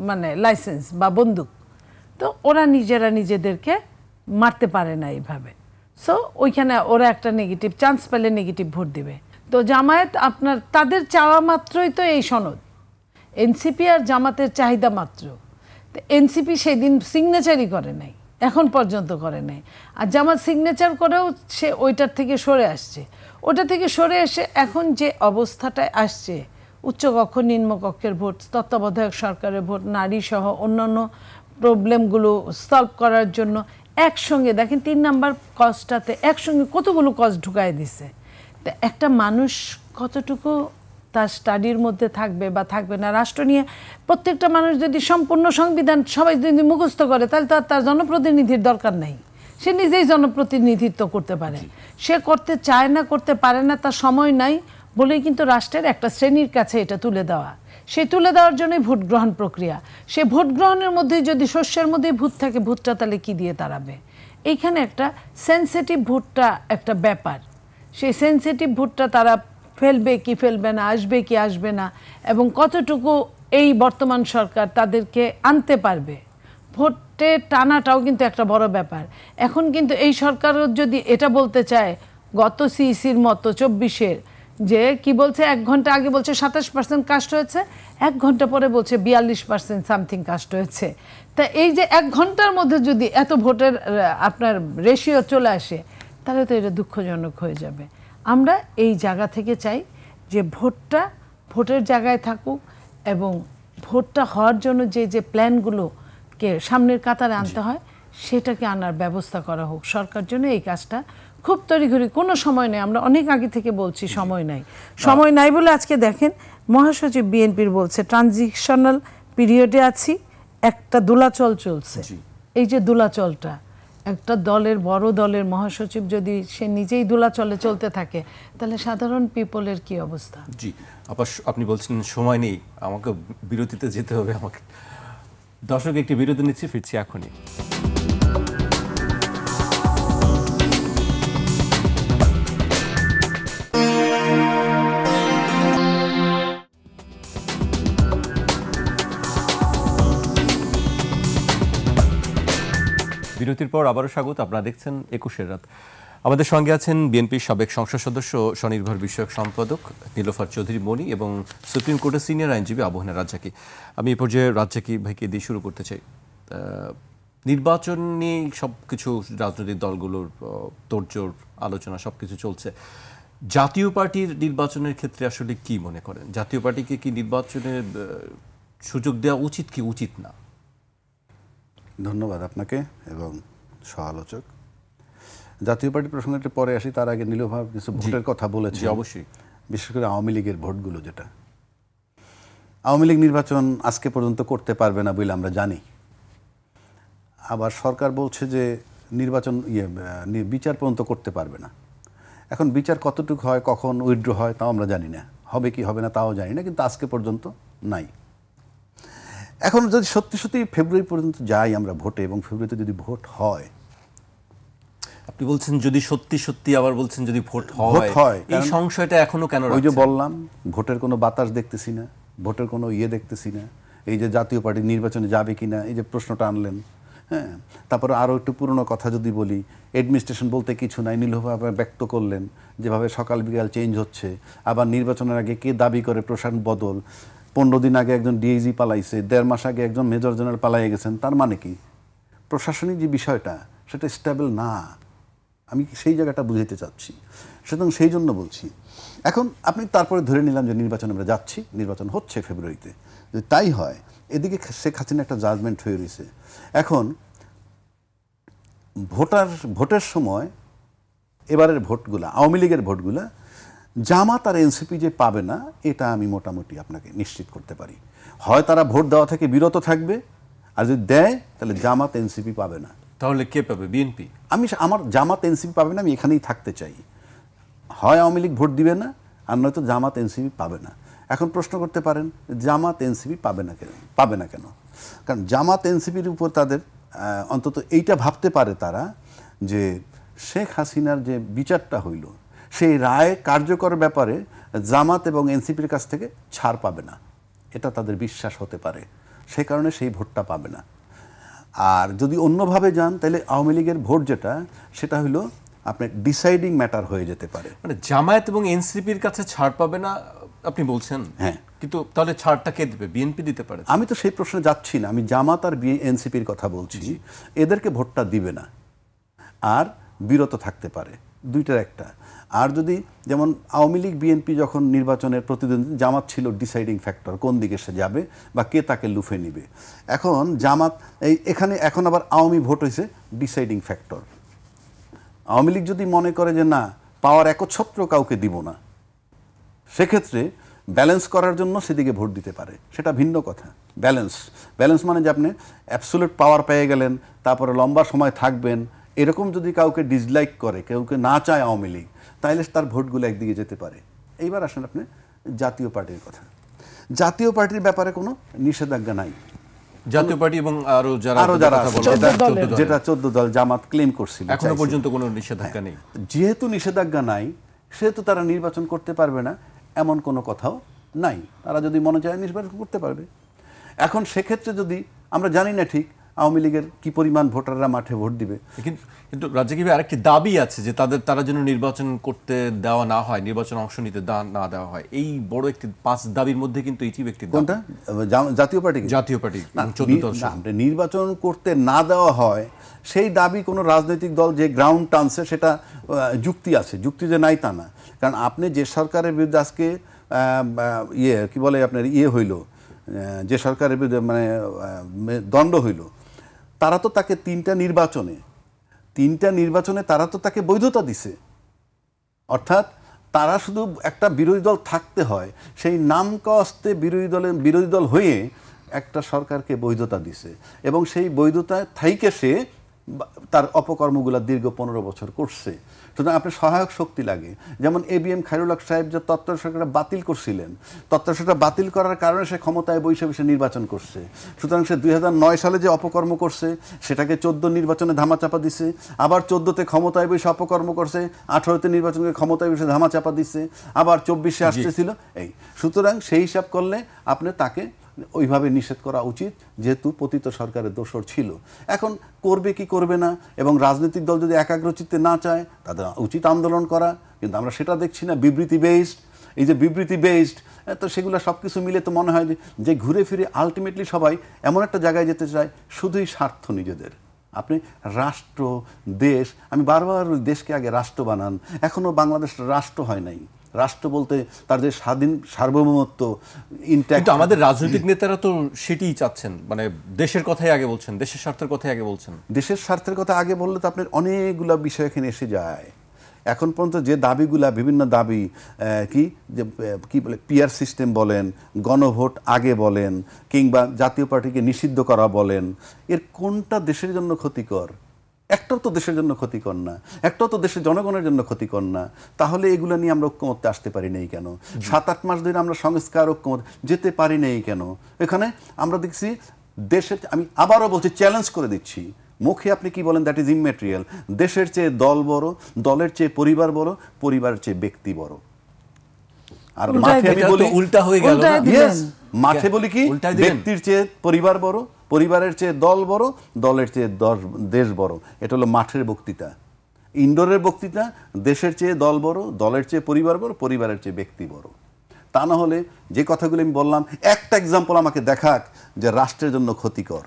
S2: মানে লাইসেন্স বা বন্দুক, তো ওরা নিজেরা নিজেদেরকে মারতে পারে না এইভাবে। সো ওইখানে ওরা একটা নেগেটিভ চান্স পেলে নেগেটিভ ভোট দিবে। তো জামায়াত আপনার তাদের চাওয়া মাত্রই তো এই সনদ, এনসিপি আর জামাতের চাহিদা মাত্র। তো এনসিপি সেদিন সিগনেচারই করে নাই, এখন পর্যন্ত করে নাই। আর জামাত সিগনেচার করেও সে ওইটার থেকে সরে আসছে, ওটা থেকে সরে এসে এখন যে অবস্থাটায় আসছে, উচ্চকক্ষ নিম্নকক্ষের ভোট, তত্ত্বাবধায়ক সরকারের ভোট, নারী সহ অন্যান্য প্রবলেমগুলো সলভ করার জন্য একসঙ্গে দেখেন 3 নাম্বার কজটাতে একসঙ্গে কতগুলো কজ ঢুকায় দিছে। তা একটা মানুষ কতটুকু তার স্টাডির মধ্যে থাকবে বা থাকবে না, রাষ্ট্র নিয়ে প্রত্যেকটা মানুষ যদি সম্পূর্ণ সংবিধান সবাই যদি মুখস্থ করে তাহলে তো আর তার জনপ্রতিনিধির দরকার নাই, সে নিজেই জনপ্রতিনিধিত্ব করতে পারে। সে করতে চায় না, করতে পারে না, তার সময় নাই বলেই কিন্তু রাষ্ট্রের একটা শ্রেণীর কাছে এটা তুলে দেওয়া। সেই তুলে দেওয়ার জন্যই ভোট গ্রহণ প্রক্রিয়া। সেই ভোট গ্রহণের মধ্যে যদি শস্যের মধ্যেই ভূত থাকে, ভূতটা তাহলে কি দিয়ে তাড়াবে? এইখানে একটা সেন্সিটিভ ভোটটা একটা ব্যাপার, সেই সেন্সিটিভ ভোটটা তারা ফেলবে কি ফেলবে না, আসবে কি আসবে না, এবং কতটুকু এই বর্তমান সরকার তাদেরকে আনতে পারবে, ভোটে টানাটাও কিন্তু একটা বড় ব্যাপার। এখন কিন্তু এই সরকারও যদি এটা বলতে চায় গত সিইসির মতো 24-এর, যে কি বলছে 1 ঘন্টা আগে বলছে 27% কাস্ট হয়েছে, 1 ঘন্টা পরে বলছে 42% সামথিং কাস্ট হয়েছে। তা এই যে 1 ঘন্টার মধ্যে যদি এত ভোটের আপনার রেশিও চলে আসে, তাহলে তো এটা দুঃখজনক হয়ে যাবে। আমরা এই জায়গা থেকে চাই যে ভোটের জায়গায় থাকুক, এবং ভোটটা হওয়ার জন্য যে প্ল্যানগুলোকে সামনের কাতারে আনতে হয় সেটাকে আনার ব্যবস্থা করা হোক। সরকার জন্য এই কাজটা খুব তড়িঘড়ি, কোনো সময় নেই, আমরা অনেক আগে থেকে বলছি সময় নাই বলে আজকে দেখেন মহাসচিব বিএনপির বলছে ট্রানজিশনাল পিরিয়ডে আছি, একটা দোলাচল চলছে। এই যে দোলাচলটা, একটা দলের বড় দলের মহাসচিব যদি সে নিজেই দোলাচলে চলতে থাকে, তাহলে সাধারণ পিপলের কি অবস্থা?
S1: জি আপনি বলছেন সময় নেই, আমাকে বিরতিতে যেতে হবে। আমাকে দর্শক একটি বিরতি নিচ্ছি, ফিরছি এখনই। বিরতির পর আবারও স্বাগত, আপনারা দেখছেন 21-এর রাত। আমাদের সঙ্গে আছেন বিএনপির সাবেক সংসদ সদস্য স্বনির্ভর বিষয়ক সম্পাদক নীলোফার চৌধুরী মনি এবং সুপ্রিম কোর্টের সিনিয়র আইনজীবী আবহানা রাজ্জাকি। আমি এই পর্যায়ে রাজ্জাকি ভাইকে দিয়ে শুরু করতে চাই। নির্বাচন নিয়ে সব কিছু রাজনৈতিক দলগুলোর তোড়জোড় আলোচনা সব কিছু চলছে। জাতীয় পার্টির নির্বাচনের ক্ষেত্রে আসলে কি মনে করেন? জাতীয় পার্টিকে কি নির্বাচনের সুযোগ দেওয়া উচিত কি উচিত না?
S3: ধন্যবাদ আপনাকে এবং সহ-আলোচক। জাতীয় পার্টি প্রসঙ্গে একটু পরে আসি, তার আগে নীলোফার কিছু ভোটের কথা বলেছে।
S1: অবশ্যই,
S3: বিশেষ করে আওয়ামী লীগের ভোটগুলো, যেটা আওয়ামী লীগ নির্বাচন আজকে পর্যন্ত করতে পারবে না বলে আমরা জানি। আবার সরকার বলছে যে নির্বাচন বিচার পর্যন্ত করতে পারবে না। এখন বিচার কতটুকু হয়, কখন উইথড্র হয় তাও আমরা জানি না, হবে কি হবে না তাও জানি না, কিন্তু আজকে পর্যন্ত নাই। এখন যদি সত্যি সত্যি ফেব্রুয়ারি পর্যন্ত যাই আমরা ভোটে, এবং ফেব্রুয়ারিতে যদি ভোট হয়,
S1: আপনি বলছেন যদি সত্যি সত্যি, আবার বলছেন যদি ভোট হয়, এই সংশয়টা এখনো কেন?
S3: ওই যে বললাম, ভোটের কোনো বাতাস দেখতেছি না, ভোটের কোনো দেখতেছি না। এই যে জাতীয় পার্টি নির্বাচনে যাবে কিনা, এই যে প্রশ্নটা আনলেন, হ্যাঁ। তারপরে আরও একটু পুরনো কথা যদি বলি, অ্যাডমিনিস্ট্রেশন বলতে কিছু নাই, নীলভাবে ব্যক্ত করলেন যেভাবে সকাল বিকাল চেঞ্জ হচ্ছে। আবার নির্বাচনের আগে কে দাবি করে প্রশাসন বদল, 15 দিন আগে একজন ডিআইজি পালাইছে, 1.5 মাস আগে একজন মেজর জেনারেল পালাইয়ে গেছেন। তার মানে কি প্রশাসনিক যে বিষয়টা সেটা স্টেবল না, আমি সেই জায়গাটা বুঝাইতে চাচ্ছি। সুতরাং সেই জন্য বলছি, এখন আপনি তারপরে ধরে নিলাম যে নির্বাচনে আমরা যাচ্ছি, নির্বাচন হচ্ছে ফেব্রুয়ারিতে, যদি তাই হয়, এদিকে শেখ হাসিনা একটা জাজমেন্ট হয়ে রয়েছে। এখন ভোটের সময় এবারের ভোটগুলা, আওয়ামী লীগের ভোটগুলা জামাত আর এনসিপি যে পাবে না, এটা আমি মোটামুটি আপনাকে নিশ্চিত করতে পারি। হয় তারা ভোট দেওয়া থেকে বিরত থাকবে, আর যদি দেয় তাহলে জামাত এনসিপি পাবে না।
S1: তাহলে কে পাবে? বিএনপি? আমার
S3: জামাত এনসিপি পাবে না, আমি এখানেই থাকতে চাই। হয় আওয়ামী লীগ ভোট দিবে না, আর নয়তো জামাত এনসিপি পাবে না। এখন প্রশ্ন করতে পারেন জামাত এনসিপি পাবে না কেন? কারণ জামাত এনসিপির উপর তাদের অন্তত এইটা ভাবতে পারে তারা যে শেখ হাসিনার যে বিচারটা হইল, সেই রায় কার্যকর ব্যাপারে জামাত এবং এনসিপির কাছ থেকে ছাড় পাবে না, এটা তাদের বিশ্বাস হতে পারে। সে কারণে সেই ভোটটা পাবে না। আর যদি অন্যভাবে যান, তাহলে আওয়ামী লীগের ভোট যেটা, সেটা হলো আপনার ডিসাইডিং ম্যাটার হয়ে যেতে পারে।
S1: মানে জামায়াত এবং এনসিপির কাছে ছাড় পাবে না আপনি বলছেন?
S3: হ্যাঁ।
S1: কিন্তু তাহলে ছাড়টা কে দেবে? বিএনপি দিতে পারে?
S3: আমি তো সেই প্রশ্নে যাচ্ছি না, আমি জামাত আর এনসিপির কথা বলছি। এদেরকে ভোটটা দিবে না, আর বিরত থাকতে পারে, দুইটার একটা। আর যদি যেমন আওয়ামী লীগ বিএনপি যখন নির্বাচনের প্রতিদ্বন্দ্বী, জামাত ছিল ডিসাইডিং ফ্যাক্টর, কোন দিকে সে যাবে বা কে তাকে লুফে নিবে। এখন জামাত এখানে এখন আবার আওয়ামী ভোট হয়েছে ডিসাইডিং ফ্যাক্টর। আওয়ামী লীগ যদি মনে করে যে না, পাওয়ার একচ্ছত্র কাউকে দিব না, সেক্ষেত্রে ব্যালেন্স করার জন্য সেদিকে ভোট দিতে পারে, সেটা ভিন্ন কথা। ব্যালেন্স মানে যে আপনি অ্যাবসোলিউট পাওয়ার পেয়ে গেলেন, তারপরে লম্বা সময় থাকবেন, এরকম যদি কাউকে ডিসলাইক করে, কাউকে না চায় আওয়ামী লীগ, তাহলে তার ভোটগুলো একদিকে যেতে পারে। এইবার আসেন আপনি জাতীয় পার্টির কথা। জাতীয় পার্টির ব্যাপারে কোনো নিষেধাজ্ঞা নাই।
S1: জাতীয় পার্টি এবং আরো যারা
S3: যেটা 14 দল জামাত ক্লেম করছিল,
S1: এখনো পর্যন্ত কোনো নিষেধাজ্ঞা নেই।
S3: যেহেতু নিষেধাজ্ঞা নাই, সেহেতু তারা নির্বাচন করতে পারবে না এমন কোনো কথাও নাই। তারা যদি মনে চায় নির্বাচন করতে পারবে। এখন সেক্ষেত্রে যদি আমরা জানি না ঠিক আওয়ামী লীগের কি পরিমাণ ভোটাররা মাঠে ভোট দিবে,
S1: কিন্তু রাজ্জাকি ভাই, আরেকটি দাবি আছে যে তারা যেন নির্বাচন করতে দেওয়া না হয়, নির্বাচন অংশ নিতে না দেওয়া হয়। এই বড় একটি 5 দাবির মধ্যে কিন্তু এটি একটি।
S3: কোনটা? জাতীয় পার্টি নির্বাচন করতে না দেওয়া হয়, সেই দাবি কোনো রাজনৈতিক দল যে গ্রাউন্ড টানছে, সেটা যুক্তি আছে, যুক্তি যে নাই তা না। কারণ আপনি যে সরকারের বিরুদ্ধে আজকে কি বলে আপনার হইল, যে সরকারের বিরুদ্ধে মানে দণ্ড হইল, তারা তো তাকে 3টা নির্বাচনে তারা তো তাকে বৈধতা দিছে। অর্থাৎ তারা শুধু একটা বিরোধী দল থাকতে হয়, সেই নাম কস্তে বিরোধী দল হয়ে একটা সরকারকে বৈধতা দিছে, এবং সেই বৈধতা থাইকে সে তার অপকর্মগুলো দীর্ঘ 15 বছর করছে। সুতরাং আপনার সহায়ক শক্তি লাগে। যেমন ABM খায়রুল হক সাহেব যে তত্ত্বাবধায়ক সরকারটা বাতিল করছিলেন, তত্ত্বাবধায়ক সরকার বাতিল করার কারণে সে ক্ষমতায় বসে নির্বাচন করছে। সুতরাং সে 2009 সালে যে অপকর্ম করছে, সেটাকে 14 নির্বাচনে ধামাচাপা দিছে। আবার 14তে ক্ষমতায় বসে অপকর্ম করছে, 18তে নির্বাচনকে ক্ষমতায় বসে ধামাচাপা দিচ্ছে, আবার 24-এ আসতেছিল। সুতরাং সেই হিসাব করলে আপনি তাকে ওইভাবে নিষেধ করা উচিত, যেহেতু পতিত সরকারের দোসর ছিল। এখন করবে কি করবে না, এবং রাজনৈতিক দল যদি একাগ্রচিত্তে না চায় তাদের উচিত আন্দোলন করা, কিন্তু আমরা সেটা দেখছি না। বিবৃতি বেসড, এই যে বিবৃতি বেসড, তো সেগুলো সব কিছু মিলে তো মনে হয় যে ঘুরে ফিরে আলটিমেটলি সবাই এমন একটা জায়গায় যেতে চায় শুধুই স্বার্থ নিজেদের। আপনি রাষ্ট্র, দেশ, আমি বারবার দেশকে আগে রাষ্ট্র বানান, এখনও বাংলাদেশ রাষ্ট্র হয় নাই। রাষ্ট্র বলতে তার যে স্বাধীন সার্বভৌমত্ব ইনট্যাক্ট।
S1: কিন্তু আমাদের রাজনৈতিক নেতারা তো সেটাই চাচ্ছেন, মানে দেশের কথাই আগে বলছেন, দেশের স্বার্থের কথাই আগে বলছেন।
S3: দেশের স্বার্থের কথা আগে বললে তো আপনার অনেকগুলো বিষয় এখানে এসে যায়। এখন পর্যন্ত যে দাবিগুলা, বিভিন্ন দাবি, কি বলে, পিআর সিস্টেম বলেন, গণভোট আগে বলেন, কিংবা জাতীয় পার্টিকে নিষিদ্ধ করা বলেন, এর কোনটা দেশের জন্য ক্ষতিকর? একটাও তো দেশের জন্য ক্ষতিকর না, একটাও তো দেশের জনগণের জন্য ক্ষতিকর না। তাহলে এগুলো নিয়ে আমরা ঐক্যমত্যে আসতে পারি নাই কেন? 7-8 মাস ধরে আমরা সংস্কার ঐক্যমত যেতে পারি নাই কেন? এখানে আমরা দেখছি দেশের, আমি আবারও বলছি, চ্যালেঞ্জ করে দিচ্ছি, মুখে আপনি কি বলেন দ্যাট ইজ ইমম্যাটেরিয়াল। দেশের চেয়ে দল বড়, দলের চেয়ে পরিবার বড়, পরিবারের চেয়ে ব্যক্তি বড়। আর মাঠে আমি বলি
S1: উল্টা হয়ে গেল না?
S3: ইয়েস, মাঠে বলি কি ব্যক্তির চেয়ে পরিবার বড়, পরিবারের চেয়ে দল বড়, দলের চেয়ে দেশ বড়। এটা হলো মাঠের বক্তৃতা। ইনডোরের বক্তৃতা দেশের চেয়ে দল বড়, দলের চেয়ে পরিবার বড়, পরিবারের চেয়ে ব্যক্তি বড়। তা না হলে যে কথাগুলো আমি বললাম, একটা এক্সাম্পল আমাকে দেখাক যে রাষ্ট্রের জন্য ক্ষতিকর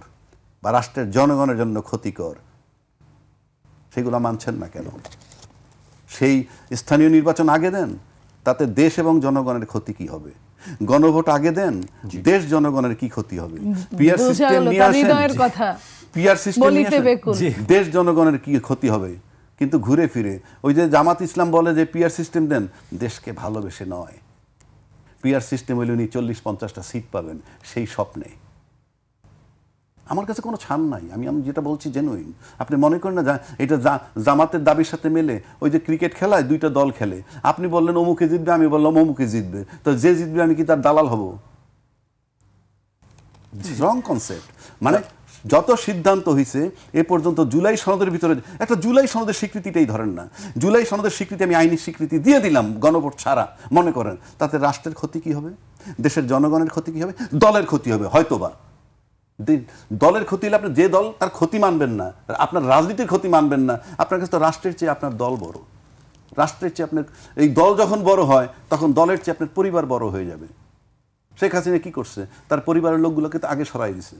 S3: বা রাষ্ট্রের জনগণের জন্য ক্ষতিকর, সেগুলো মানছেন না কেন? সেই স্থানীয় নির্বাচন আগে দেন, তাতে দেশ এবং জনগণের ক্ষতি কি হবে? গণভোট আগে দেন, দেশ জনগণের কি ক্ষতি হবে? পিআর সিস্টেম নিয়ে আসেন, পিআর সিস্টেম নিয়ে আসেন, দেশ জনগণের কি ক্ষতি হবে? কিন্তু ঘুরে ফিরে ওই যে জামাত ইসলাম বলে যে পিআর সিস্টেম দেন, দেশকে ভালোবেসে নয়। পিআর সিস্টেম হইলে উনি 40-50টা সিট পাবেন সেই স্বপ্নে। আমার কাছে কোনো ছাড় নাই, আমি যেটা বলছি জেনুইন। আপনি মনে করেন না এটা জামাতের দাবির সাথে মেলে? ওই যে ক্রিকেট খেলায় দুইটা দল খেলে, আপনি বললেন অমুকে জিতবে, আমি বললাম অমুকে জিতবে, তো যে জিতবে আমি কি তার দালাল হব? Wrong concept. মানে যত সিদ্ধান্ত হয়েছে এ পর্যন্ত জুলাই সনদের ভিতরে, একটা জুলাই সনদের স্বীকৃতিটাই ধরেন না। জুলাই সনদের স্বীকৃতি আমি আইনি স্বীকৃতি দিয়ে দিলাম গণভোট ছাড়া, মনে করেন তাতে রাষ্ট্রের ক্ষতি কি হবে? দেশের জনগণের ক্ষতি কি হবে? দলের ক্ষতি হবে হয়তোবা। দলের ক্ষতি হলে আপনি যে দল তার ক্ষতি মানবেন না, আপনার রাজনীতির ক্ষতি মানবেন না, আপনার কাছে তো রাষ্ট্রের চেয়ে আপনার দল বড়। রাষ্ট্রের চেয়ে আপনার এই দল যখন বড় হয় তখন দলের চেয়ে আপনার পরিবার বড় হয়ে যাবে। শেখ হাসিনা কি করছে? তার পরিবারের লোকগুলোকে তো আগে সরাই দিছে,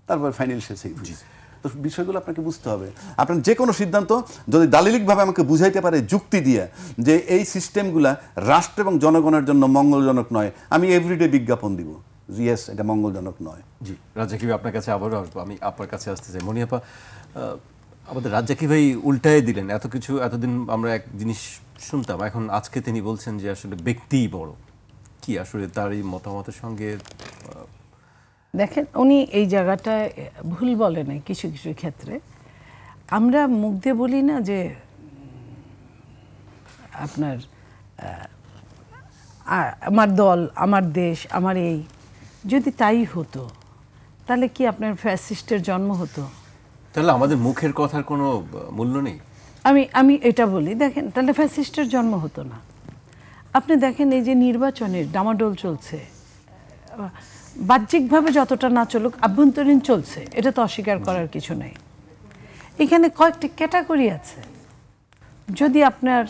S3: তারপর ফাইনাল শেষ হয়ে গেছে। তো বিষয়গুলো আপনাকে বুঝতে হবে। আপনার যে কোনো সিদ্ধান্ত যদি দালিলিকভাবে আমাকে বুঝাইতে পারে যুক্তি দিয়ে যে এই সিস্টেমগুলা রাষ্ট্র এবং জনগণের জন্য মঙ্গলজনক নয়, আমি এভরিডে বিজ্ঞাপন দিব ইয়েস এটা মঙ্গলজনক নয়।
S1: জি, রাজ্জাকি ভাই আপনার কাছে আবারও আসবো। আমি আপনার কাছে আসতে চাই। মনি আপা, আমাদের রাজ্জাকি ভাই উল্টায় দিলেন এত কিছু। এতদিন আমরা এক জিনিস শুনতাম, এখন আজকে তিনি বলছেন যে আসলে ব্যক্তিই বড়। কি আসলে তার এই মতামতের সঙ্গে?
S2: দেখেন, উনি এই জায়গাটায় ভুল বলে নাই কিছু কিছু ক্ষেত্রে। আমরা মুখ দিয়ে বলি না যে আপনার আমার দল, আমার দেশ, আমার এই, যদি তাই হতো তাহলে কি আপনার ফ্যাসিস্টের জন্ম হতো?
S1: তাহলে আমাদের মুখের কথার কোনো মূল্য নেই?
S2: আমি এটা বলি, দেখেন, তাহলে ফ্যাসিস্টের জন্ম হতো না। আপনি দেখেন এই যে নির্বাচনের ডামাডোল চলছে, বাহ্যিকভাবে যতটা না চলুক আভ্যন্তরীণ চলছে, এটা তো অস্বীকার করার কিছু নেই। এখানে কয়েকটি ক্যাটাগরি আছে। যদি আপনার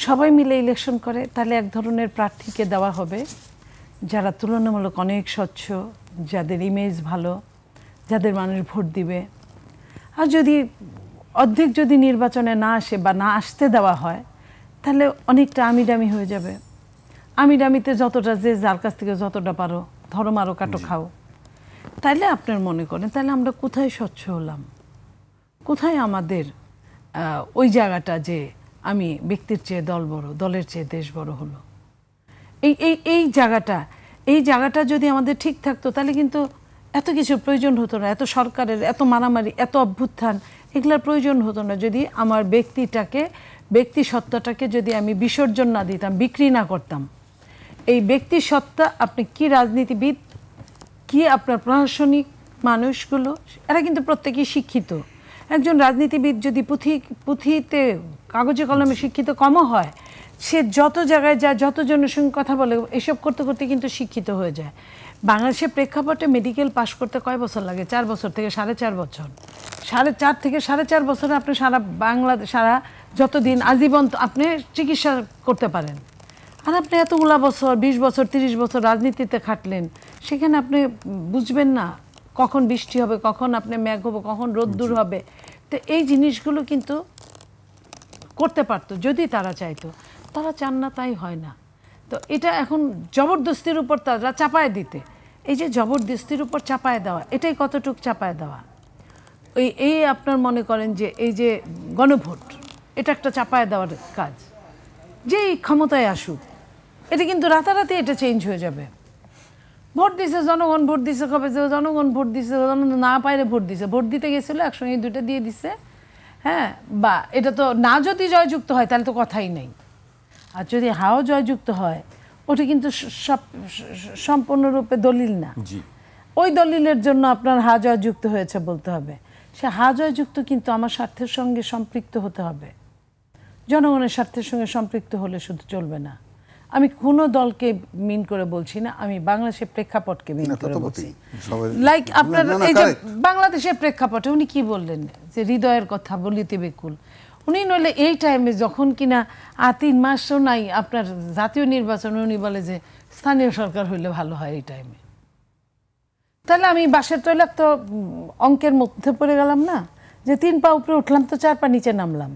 S2: সবাই মিলে ইলেকশন করে তাহলে এক ধরনের প্রার্থীকে দেওয়া হবে যারা তুলনামূলক অনেক স্বচ্ছ, যাদের ইমেজ ভালো, যাদের মানুষ ভোট দিবে। আর যদি অর্ধেক যদি নির্বাচনে না আসে বা না আসতে দেওয়া হয় তাহলে অনেকটা আমিডামি হয়ে যাবে। আমিডামিতে যতটা যে যার কাছ থেকে যতটা পারো ধরো, মারো, কাটো, খাও। তাইলে আপনার মনে করেন তাহলে আমরা কোথায় স্বচ্ছ হলাম? কোথায় আমাদের ওই জায়গাটা যে আমি ব্যক্তির চেয়ে দল বড়, দলের চেয়ে দেশ বড় হলো? এই জায়গাটা যদি আমাদের ঠিক থাকতো তাহলে কিন্তু এত কিছু প্রয়োজন হতো না, এত সরকারের এত মারামারি, এত অভ্যুত্থান, এগুলোর প্রয়োজন হতো না। যদি আমার ব্যক্তি সত্তাটাকে যদি আমি বিসর্জন না দিতাম, বিক্রি না করতাম। এই ব্যক্তি সত্তা, আপনি কি রাজনীতিবিদ, কি আপনার প্রশাসনিক মানুষগুলো, এরা কিন্তু প্রত্যেকেই শিক্ষিত। একজন রাজনীতিবিদ যদি পুঁথিতে কাগজে কলমে শিক্ষিত কমও হয়, সে যত জায়গায় যায়, যতজনের সঙ্গে কথা বলে, এসব করতে করতে কিন্তু শিক্ষিত হয়ে যায়। বাংলাদেশের প্রেক্ষাপটে মেডিকেল পাশ করতে কয় বছর লাগে? 4 বছর থেকে 4.5 বছর। 4.5 থেকে 4.5 বছরে আপনি সারা বাংলাদেশ, সারা যতদিন আজীবন আপনি চিকিৎসা করতে পারেন। আর আপনি এতগুলা বছর, 20 বছর 30 বছর রাজনীতিতে খাটলেন, সেখানে আপনি বুঝবেন না কখন বৃষ্টি হবে, কখন আপনি মেঘ হবে, কখন রোদ্দুর হবে। তো এই জিনিসগুলো কিন্তু করতে পারতো যদি তারা চাইতো। তারা চান না, তাই হয় না। তো এটা এখন জবরদস্তির উপর তারা চাপায় দিতে, এই যে জবরদস্তির উপর চাপায় দেওয়া, এটাই কতটুক চাপায় দেওয়া। এই আপনার মনে করেন যে এই যে গণভোট, এটা একটা চাপায় দেওয়ার কাজ। যেই ক্ষমতায় আসুক, এটা কিন্তু রাতারাতি এটা চেঞ্জ হয়ে যাবে। ভোট দিছে জনগণ, ভোট দিছে কবে যে জনগণ ভোট দিছে, জনগণ না পাইলে ভোট দিছে, ভোট দিতে গেছিল একসঙ্গে 2টা দিয়ে দিছে। হ্যাঁ, বা এটা তো না যদি জয়যুক্ত হয় তাহলে তো কথাই নেই। আর যদি হাও জয়যুক্ত হয়, ওটা কিন্তু সম্পূর্ণরূপে দলিল না। ওই দলিলের জন্য আপনার হা জয়যুক্ত হয়েছে বলতে হবে। সে হা জয়যুক্ত কিন্তু আমার স্বার্থের সঙ্গে সম্পৃক্ত হতে হবে। জনগণের স্বার্থের সঙ্গে সম্পৃক্ত হলে শুধু চলবে না। আমি কোনো দলকে মিন করে বলছি না, আমি বাংলাদেশের প্রেক্ষাপটকে মিন করে বলছি। লাইক আপনার এই যে বাংলাদেশের প্রেক্ষাপটে উনি কি বললেন যে হৃদয়ের কথা বলিতে বেকুল, উনি নইলে এই টাইমে যখন কিনা 3 মাসও নাই আপনার জাতীয় নির্বাচন, উনি বলে যে স্থানীয় সরকার হইলে ভালো হয় এই টাইমে। তাহলে আমি বাসের তৈলাক তো অঙ্কের মধ্যে পড়ে গেলাম না, যে 3 পা উপরে উঠলাম তো 4 পা নিচে নামলাম।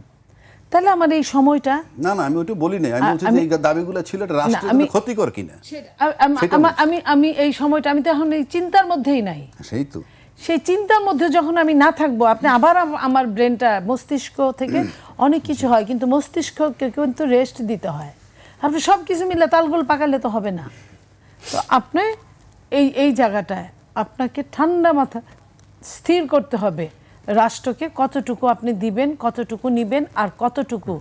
S2: তাহলে আমার এই সময়টা
S3: না না, আমি ওটা বলি না, আমি বলছি যে এই দাবিগুলো ছিল এটা রাষ্ট্রের জন্য ক্ষতিকর কিনা।
S2: আমি এই সময়টা, আমি তো এখন এই চিন্তার মধ্যেই নাই।
S3: সেই তো,
S2: সেই চিন্তার মধ্যে যখন আমি না থাকবো, আপনি আবার আমার ব্রেনটা, মস্তিষ্ক থেকে অনেক কিছু হয়, কিন্তু মস্তিষ্ককে কিন্তু রেস্ট দিতে হয়। আপনি সব কিছু মিলে তালগোল পাকালে তো হবে না। তো আপনি এই জায়গাটায় আপনাকে ঠান্ডা মাথা স্থির করতে হবে, রাষ্ট্রকে কতটুকু আপনি দিবেন, কতটুকু নিবেন, আর কতটুকু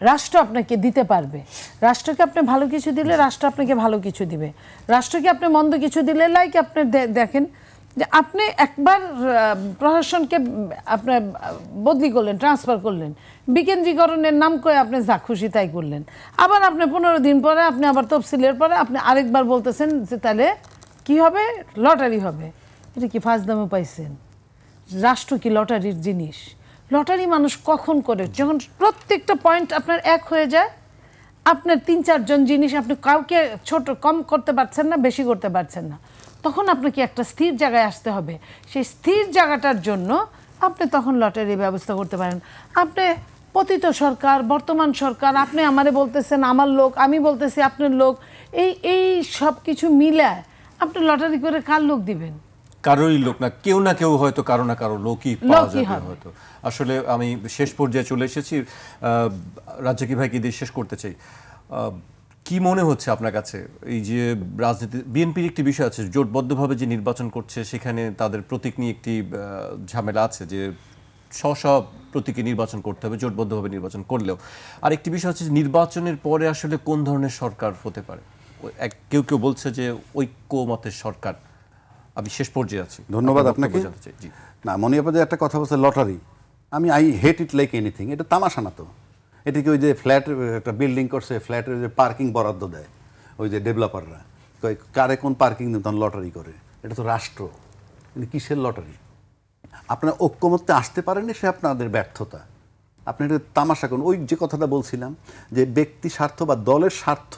S2: রাষ্ট্র আপনাকে দিতে পারবে। রাষ্ট্রকে আপনি ভালো কিছু দিলে রাষ্ট্র আপনাকে ভালো কিছু দিবে, রাষ্ট্রকে আপনি মন্দ কিছু দিলে, লাইক আপনি দেখেন যে আপনি একবার প্রশাসনকে আপনার বদলি করলেন, ট্রান্সফার করলেন, বিকেন্দ্রীকরণের নাম করে আপনি যা খুশি তাই করলেন। আবার আপনি 15 দিন পরে, আপনি আবার তফসিলের পরে আপনি আরেকবার বলতেছেন যে তাহলে কি হবে, লটারি হবে। এটা কি ফাজদামে পাইছেন? রাষ্ট্র কি লটারির জিনিস? লটারি মানুষ কখন করে? যখন প্রত্যেকটা পয়েন্ট আপনার এক হয়ে যায়, আপনার 3-4 জন জিনিস আপনি কাউকে ছোট কম করতে পারছেন না, বেশি করতে পারছেন না, তখন আপনাকে একটা স্থির জায়গায় আসতে হবে। সেই স্থির জায়গাটার জন্য আপনি তখন লটারির ব্যবস্থা করতে পারেন। আপনি পতিত সরকার, বর্তমান সরকার, আপনি আমারে বলতেছেন আমার লোক, আমি বলতেছি আপনার লোক, এই সব কিছু মিলায় আপনি লটারি করে কার লোক দিবেন?
S1: কারোরই লোক না, কেউ না কেউ হয়তো কারো না কারো লোকই পাওয়া যাবে হয়তো। আসলে আমি শেষ পর্যায়ে চলে এসেছি, রাজ্জাকি ভাইকে দিয়ে শেষ করতে চাই। কি মনে হচ্ছে আপনার কাছে, এই যে রাজনীতি, বিএনপির একটি বিষয় আছে, জোটবদ্ধভাবে যে নির্বাচন করছে, সেখানে তাদের প্রতীক নিয়ে একটি ঝামেলা আছে যে সব প্রতীকে নির্বাচন করতে হবে জোটবদ্ধভাবে নির্বাচন করলেও। আর একটি বিষয় হচ্ছে নির্বাচনের পরে আসলে কোন ধরনের সরকার হতে পারে। কেউ কেউ বলছে যে ঐক্যমতের সরকার। আমি শেষ পর্যায়ে আছি।
S3: ধন্যবাদ আপনাকে। না, মনিয়াপাদে একটা কথা বলছে lottery, I hate it like anything. এটা তামাশা না তো। এটা কি ওই যে ফ্ল্যাট একটা বিল্ডিং করছে, ফ্ল্যাটের যে পার্কিং বরাদ্দ দেয় ওই যে ডেভেলপাররা, কারে কোন পার্কিং দেন তখন লটারি করে। এটা তো রাষ্ট্র, কিসের লটারি? আপনারা ঐক্যমত্যে আসতে পারেননি, সে আপনাদের ব্যর্থতা। আপনি এটা তামাশা করুন। ওই যে কথাটা বলছিলাম যে ব্যক্তি স্বার্থ বা দলের স্বার্থ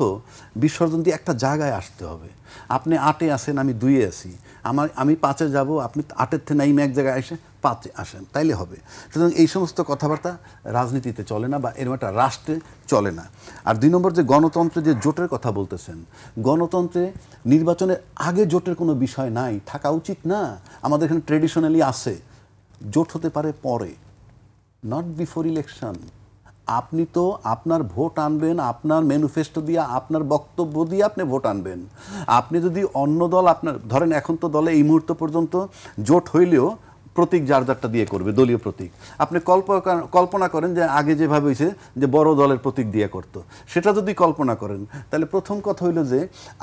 S3: বিসর্জন দিয়ে একটা জায়গায় আসতে হবে। আপনি 8-এ আসেন, আমি 2-এ আসি, আমি 5-এ যাব, আপনি 8-এর থেকে নাইমে এক জায়গায় এসে 5-এ আসেন, তাইলে হবে। সুতরাং এই সমস্ত কথাবার্তা রাজনীতিতে চলে না, বা এরকম একটা রাষ্ট্রে চলে না। আর 2 নম্বর যে গণতন্ত্রে যে জোটের কথা বলতেছেন, গণতন্ত্রে নির্বাচনের আগে জোটের কোনো বিষয় নাই, থাকা উচিত না। আমাদের এখানে ট্রেডিশনালি আছে, জোট হতে পারে পরে, নট বিফোর ইলেকশন। আপনি তো আপনার ভোট আনবেন, আপনার ম্যানিফেস্টো দিয়ে, আপনার বক্তব্য দিয়ে আপনি ভোট আনবেন। আপনি যদি অন্য দল, আপনার ধরেন এখন তো দলে এই মুহূর্ত পর্যন্ত জোট হইলেও প্রতীক যার যারটা দিয়ে করবে, দলীয় প্রতীক। আপনি কল্পনা করেন যে আগে যেভাবে হয়েছে যে বড় দলের প্রতীক দিয়ে করত, সেটা যদি কল্পনা করেন, তাহলে প্রথম কথা হইল যে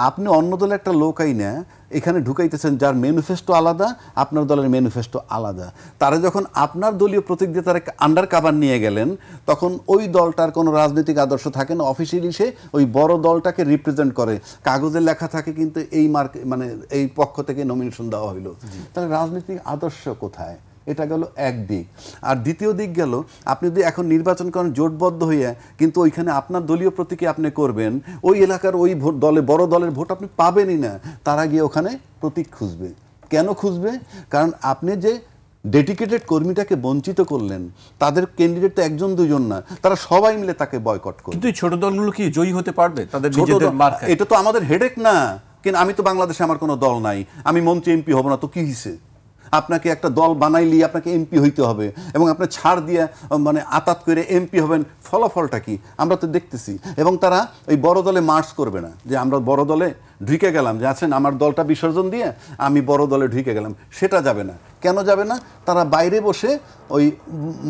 S3: আপনি অন্য দলে একটা লোক আইনা এখানে ঢুকাইতেছেন যার ম্যানিফেস্টো আলাদা, আপনার দলের ম্যানিফেস্টো আলাদা। তারা যখন আপনার দলীয় প্রতীক দিয়ে তারা আন্ডার কাভার নিয়ে গেলেন, তখন ওই দলটার কোনো রাজনৈতিক আদর্শ থাকে না, অফিসিয়ালি সে ওই বড় দলটাকে রিপ্রেজেন্ট করে, কাগজে লেখা থাকে কিন্তু এই মানে এই পক্ষ থেকে নমিনেশন দেওয়া হইলো। তাহলে রাজনৈতিক আদর্শ কোথায়? এটা গেল এক দিক। আর দ্বিতীয় দিক গেল, আপনি যদি এখন নির্বাচন করেন জোটবদ্ধ হইয়া, কিন্তু ওইখানে আপনার দলীয় প্রতীকে আপনি করবেন, ওই এলাকার ওই ভোট দলে বড় দলের ভোট আপনি পাবেনই না। তারা গিয়ে ওখানে প্রতীক খুঁজবে। কেন খুঁজবে? কারণ আপনি যে ডেডিকেটেড কর্মীটাকে বঞ্চিত করলেন, তাদের ক্যান্ডিডেট তো একজন দুজন না, তারা সবাই মিলে তাকে বয়কট করবে।
S1: কিন্তু ছোট দলগুলো কি জয়ী হতে পারবে তাদের নিজেদের মার্কায়?
S3: এটা তো আমাদের হেডেক না। কিন্তু আমি তো বাংলাদেশে আমার কোনো দল নাই, আমি মন্ত্রী এমপি হব না তো কি হইছে? আপনাকে একটা দল বানাইলি আপনাকে এমপি হইতে হবে, এবং আপনি ছাড় দিয়ে মানে আতাত করে এমপি হবেন, ফলাফলটা কি আমরা তো দেখতেছি। এবং তারা ওই বড় দলে মার্চ করবে না, যে আমরা বড় দলে ঢুকে গেলাম, যে আছেন আমার দলটা বিসর্জন দিয়ে আমি বড় দলে ঢুকে গেলাম, সেটা যাবে না। কেন যাবে না? তারা বাইরে বসে ওই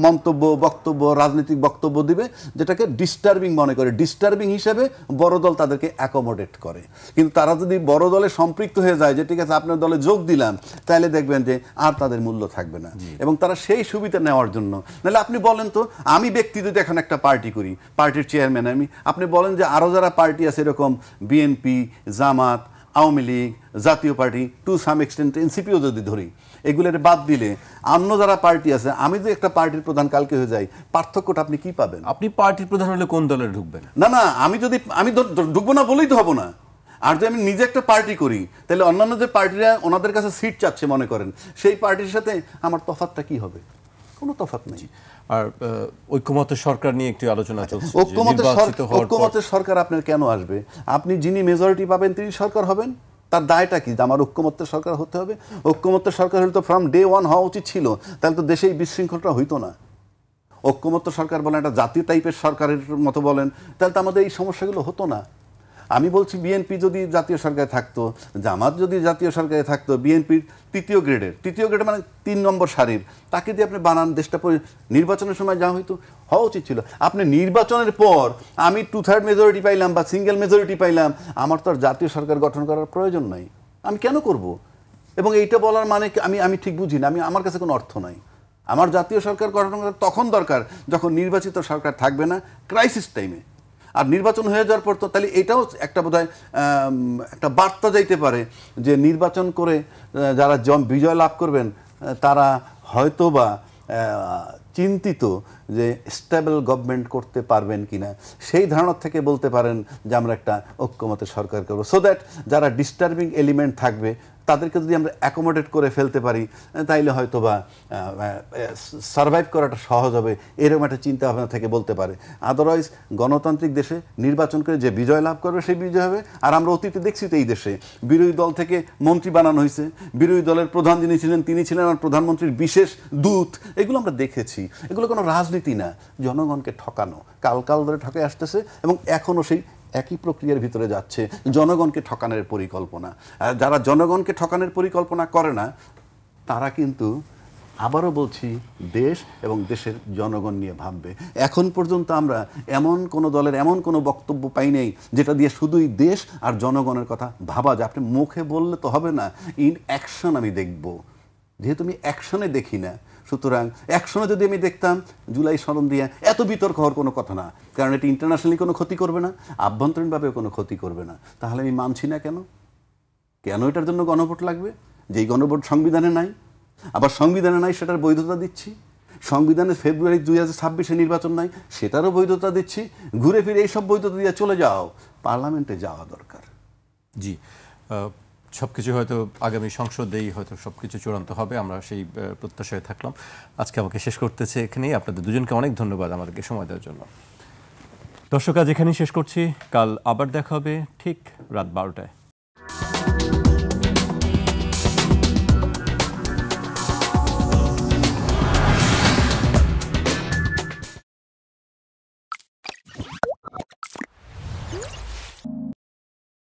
S3: মন্তব্য, বক্তব্য, রাজনৈতিক বক্তব্য দিবে, যেটাকে ডিস্টার্বিং মনে করে। ডিস্টার্বিং হিসেবে বড় দল তাদেরকে অ্যাকোমোডেট করে। কিন্তু তারা যদি বড় দলে সম্পৃক্ত হয়ে যায়, যে ঠিক আছে আপনার দলে যোগ দিলাম, তাহলে দেখবেন যে আর তাদের মূল্য থাকবে না। এবং তারা সেই সুবিধা নেওয়ার জন্য, নাহলে আপনি বলেন তো, আমি ব্যক্তি যদি এখন একটা পার্টি করি, পার্টির চেয়ারম্যান আমি, আপনি বলেন যে আরও যারা পার্টি আছে এরকম বিএনপি, জামাত, আওয়ামী লীগ, জাতীয় পার্টি, টু সাম এক্সটেন্ট এনসিপিও যদি ধরি, এগুলোর বাদ দিলে অন্য যারা পার্টি আছে, আমি যদি একটা পার্টির প্রধান কালকে হয়ে যাই, পার্থক্যটা আপনি কি পাবেন?
S1: আপনি পার্টির প্রধান হলে কোন দলে ঢুকবেন?
S3: না না, আমি ঢুকবো না বলেই তো হবো না। আর যদি আমি নিজে একটা পার্টি করি, তাহলে অন্যান্য যে পার্টিরা ওনাদের কাছে সিট চাচ্ছে মনে করেন, সেই পার্টির সাথে আমার তফাৎটা কি হবে? কোনো তফাৎ নেই।
S1: আর ঐক্যমতের সরকার নিয়ে একটু আলোচনা চলছে।
S3: ঐক্যমতের সরকার আপনার কেন আসবে? আপনি যিনি মেজরিটি পাবেন তিনি সরকার হবেন। তার দায়টা কি? আমার ঐক্যমত্যের সরকার হতে হবে? ঐক্যমত্যের সরকার হলে তো ফ্রম ডে ওয়ান হওয়া উচিত ছিল, তাহলে তো দেশে এই বিশৃঙ্খলটা হইতো না। ঐক্যমত্য সরকার বলেন, একটা জাতীয় টাইপের সরকারের মতো বলেন, তাহলে তো আমাদের এই সমস্যাগুলো হতো না। আমি বলছি বিএনপি যদি জাতীয় সরকারে থাকতো, জামাত যদি জাতীয় সরকারে থাকতো, বিএনপির তৃতীয় গ্রেডের মানে 3 নম্বর সারির, তাকে দিয়ে আপনি বানান, দেশটা নির্বাচনের সময় যা হইতো হওয়া উচিত ছিল। আপনি নির্বাচনের পর আমি 2/3 মেজরিটি পাইলাম বা সিঙ্গেল মেজরিটি পাইলাম, আমার তো আর জাতীয় সরকার গঠন করার প্রয়োজন নাই, আমি কেন করব? এবং এইটা বলার মানে আমি ঠিক বুঝি না, আমার কাছে কোনো অর্থ নাই। আমার জাতীয় সরকার গঠন করা তখন দরকার যখন নির্বাচিত সরকার থাকবে না, ক্রাইসিস টাইমে। আর নির্বাচন হয়ে যাওয়ার পর তো তাহলে এটাও একটা বোধহয় একটা বার্তা যাইতে পারে যে নির্বাচন করে যারা বিজয় লাভ করবেন তারা হয়তোবা চিন্তিত যে স্টেবল গভর্নমেন্ট করতে পারবেন কিনা, সেই ধারণা থেকে বলতে পারেন যে আমরা একটা ঐক্যমতের সরকার করব, সো দ্যাট যারা ডিস্টার্বিং এলিমেন্ট থাকবে তাদেরকে যদি আমরা অ্যাকোমোডেট করে ফেলতে পারি, তাইলে হয়তো বা সার্ভাইভ করাটা সহজ হবে, এরকম একটা চিন্তা ভাবনা থেকে বলতে পারে। আদারওয়াইজ গণতান্ত্রিক দেশে নির্বাচন করে যে বিজয় লাভ করবে সেই বিজয় হবে। আর আমরা অতীতে দেখছি তো এই দেশে বিরোধী দল থেকে মন্ত্রী বানানো হয়েছে, বিরোধী দলের প্রধান যিনি ছিলেন তিনি ছিলেন আমার প্রধানমন্ত্রীর বিশেষ দূত, এগুলো আমরা দেখেছি। এগুলো কোনো রাজনীতি না, জনগণকে ঠকানো, কাল ধরে ঠকে আসতেছে এবং এখনও সেই একই প্রক্রিয়ার ভিতরে যাচ্ছে, জনগণকে ঠকানোর পরিকল্পনা। আর যারা জনগণকে ঠকানোর পরিকল্পনা করে না তারা কিন্তু, আবারও বলছি, দেশ এবং দেশের জনগণ নিয়ে ভাববে। এখন পর্যন্ত আমরা এমন কোনো দলের এমন কোনো বক্তব্য পাই নাই যেটা দিয়ে শুধুই দেশ আর জনগণের কথা ভাবা যায়। আপনি মুখে বললে তো হবে না, ইন অ্যাকশন আমি দেখব। যেহেতু আমি অ্যাকশনে দেখি না, সুতরাং অ্যাকশনে যদি আমি দেখতাম জুলাই সনদ দিয়ে এত বিতর্ক হওয়ার কোনো কথা না, কারণ এটি ইন্টারন্যাশনালি কোনো ক্ষতি করবে না, আভ্যন্তরীণভাবেও কোনো ক্ষতি করবে না। তাহলে আমি মানছি না কেন এটার জন্য গণভোট লাগবে? যেই গণভোট সংবিধানে নাই, আবার সংবিধানে নাই সেটার বৈধতা দিচ্ছি। সংবিধানে ফেব্রুয়ারি 2026 নির্বাচন নাই, সেটারও বৈধতা দিচ্ছি। ঘুরে ফিরে এইসব বৈধতা দিয়ে চলে যাও, পার্লামেন্টে যাওয়া দরকার।
S1: জি, সবকিছু হয়তো আগামী সংসদেই হয়তো সবকিছু চূড়ান্ত হবে, আমরা সেই প্রত্যাশায় থাকলাম। আজকে আমাকে শেষ করতেছে এখানেই। আপনাদের দুজনকে অনেক ধন্যবাদ আমাদেরকে সময় দেওয়ার জন্য। দর্শক, আজ এখানেই শেষ করছি। কাল আবার দেখা হবে ঠিক রাত 12টায়।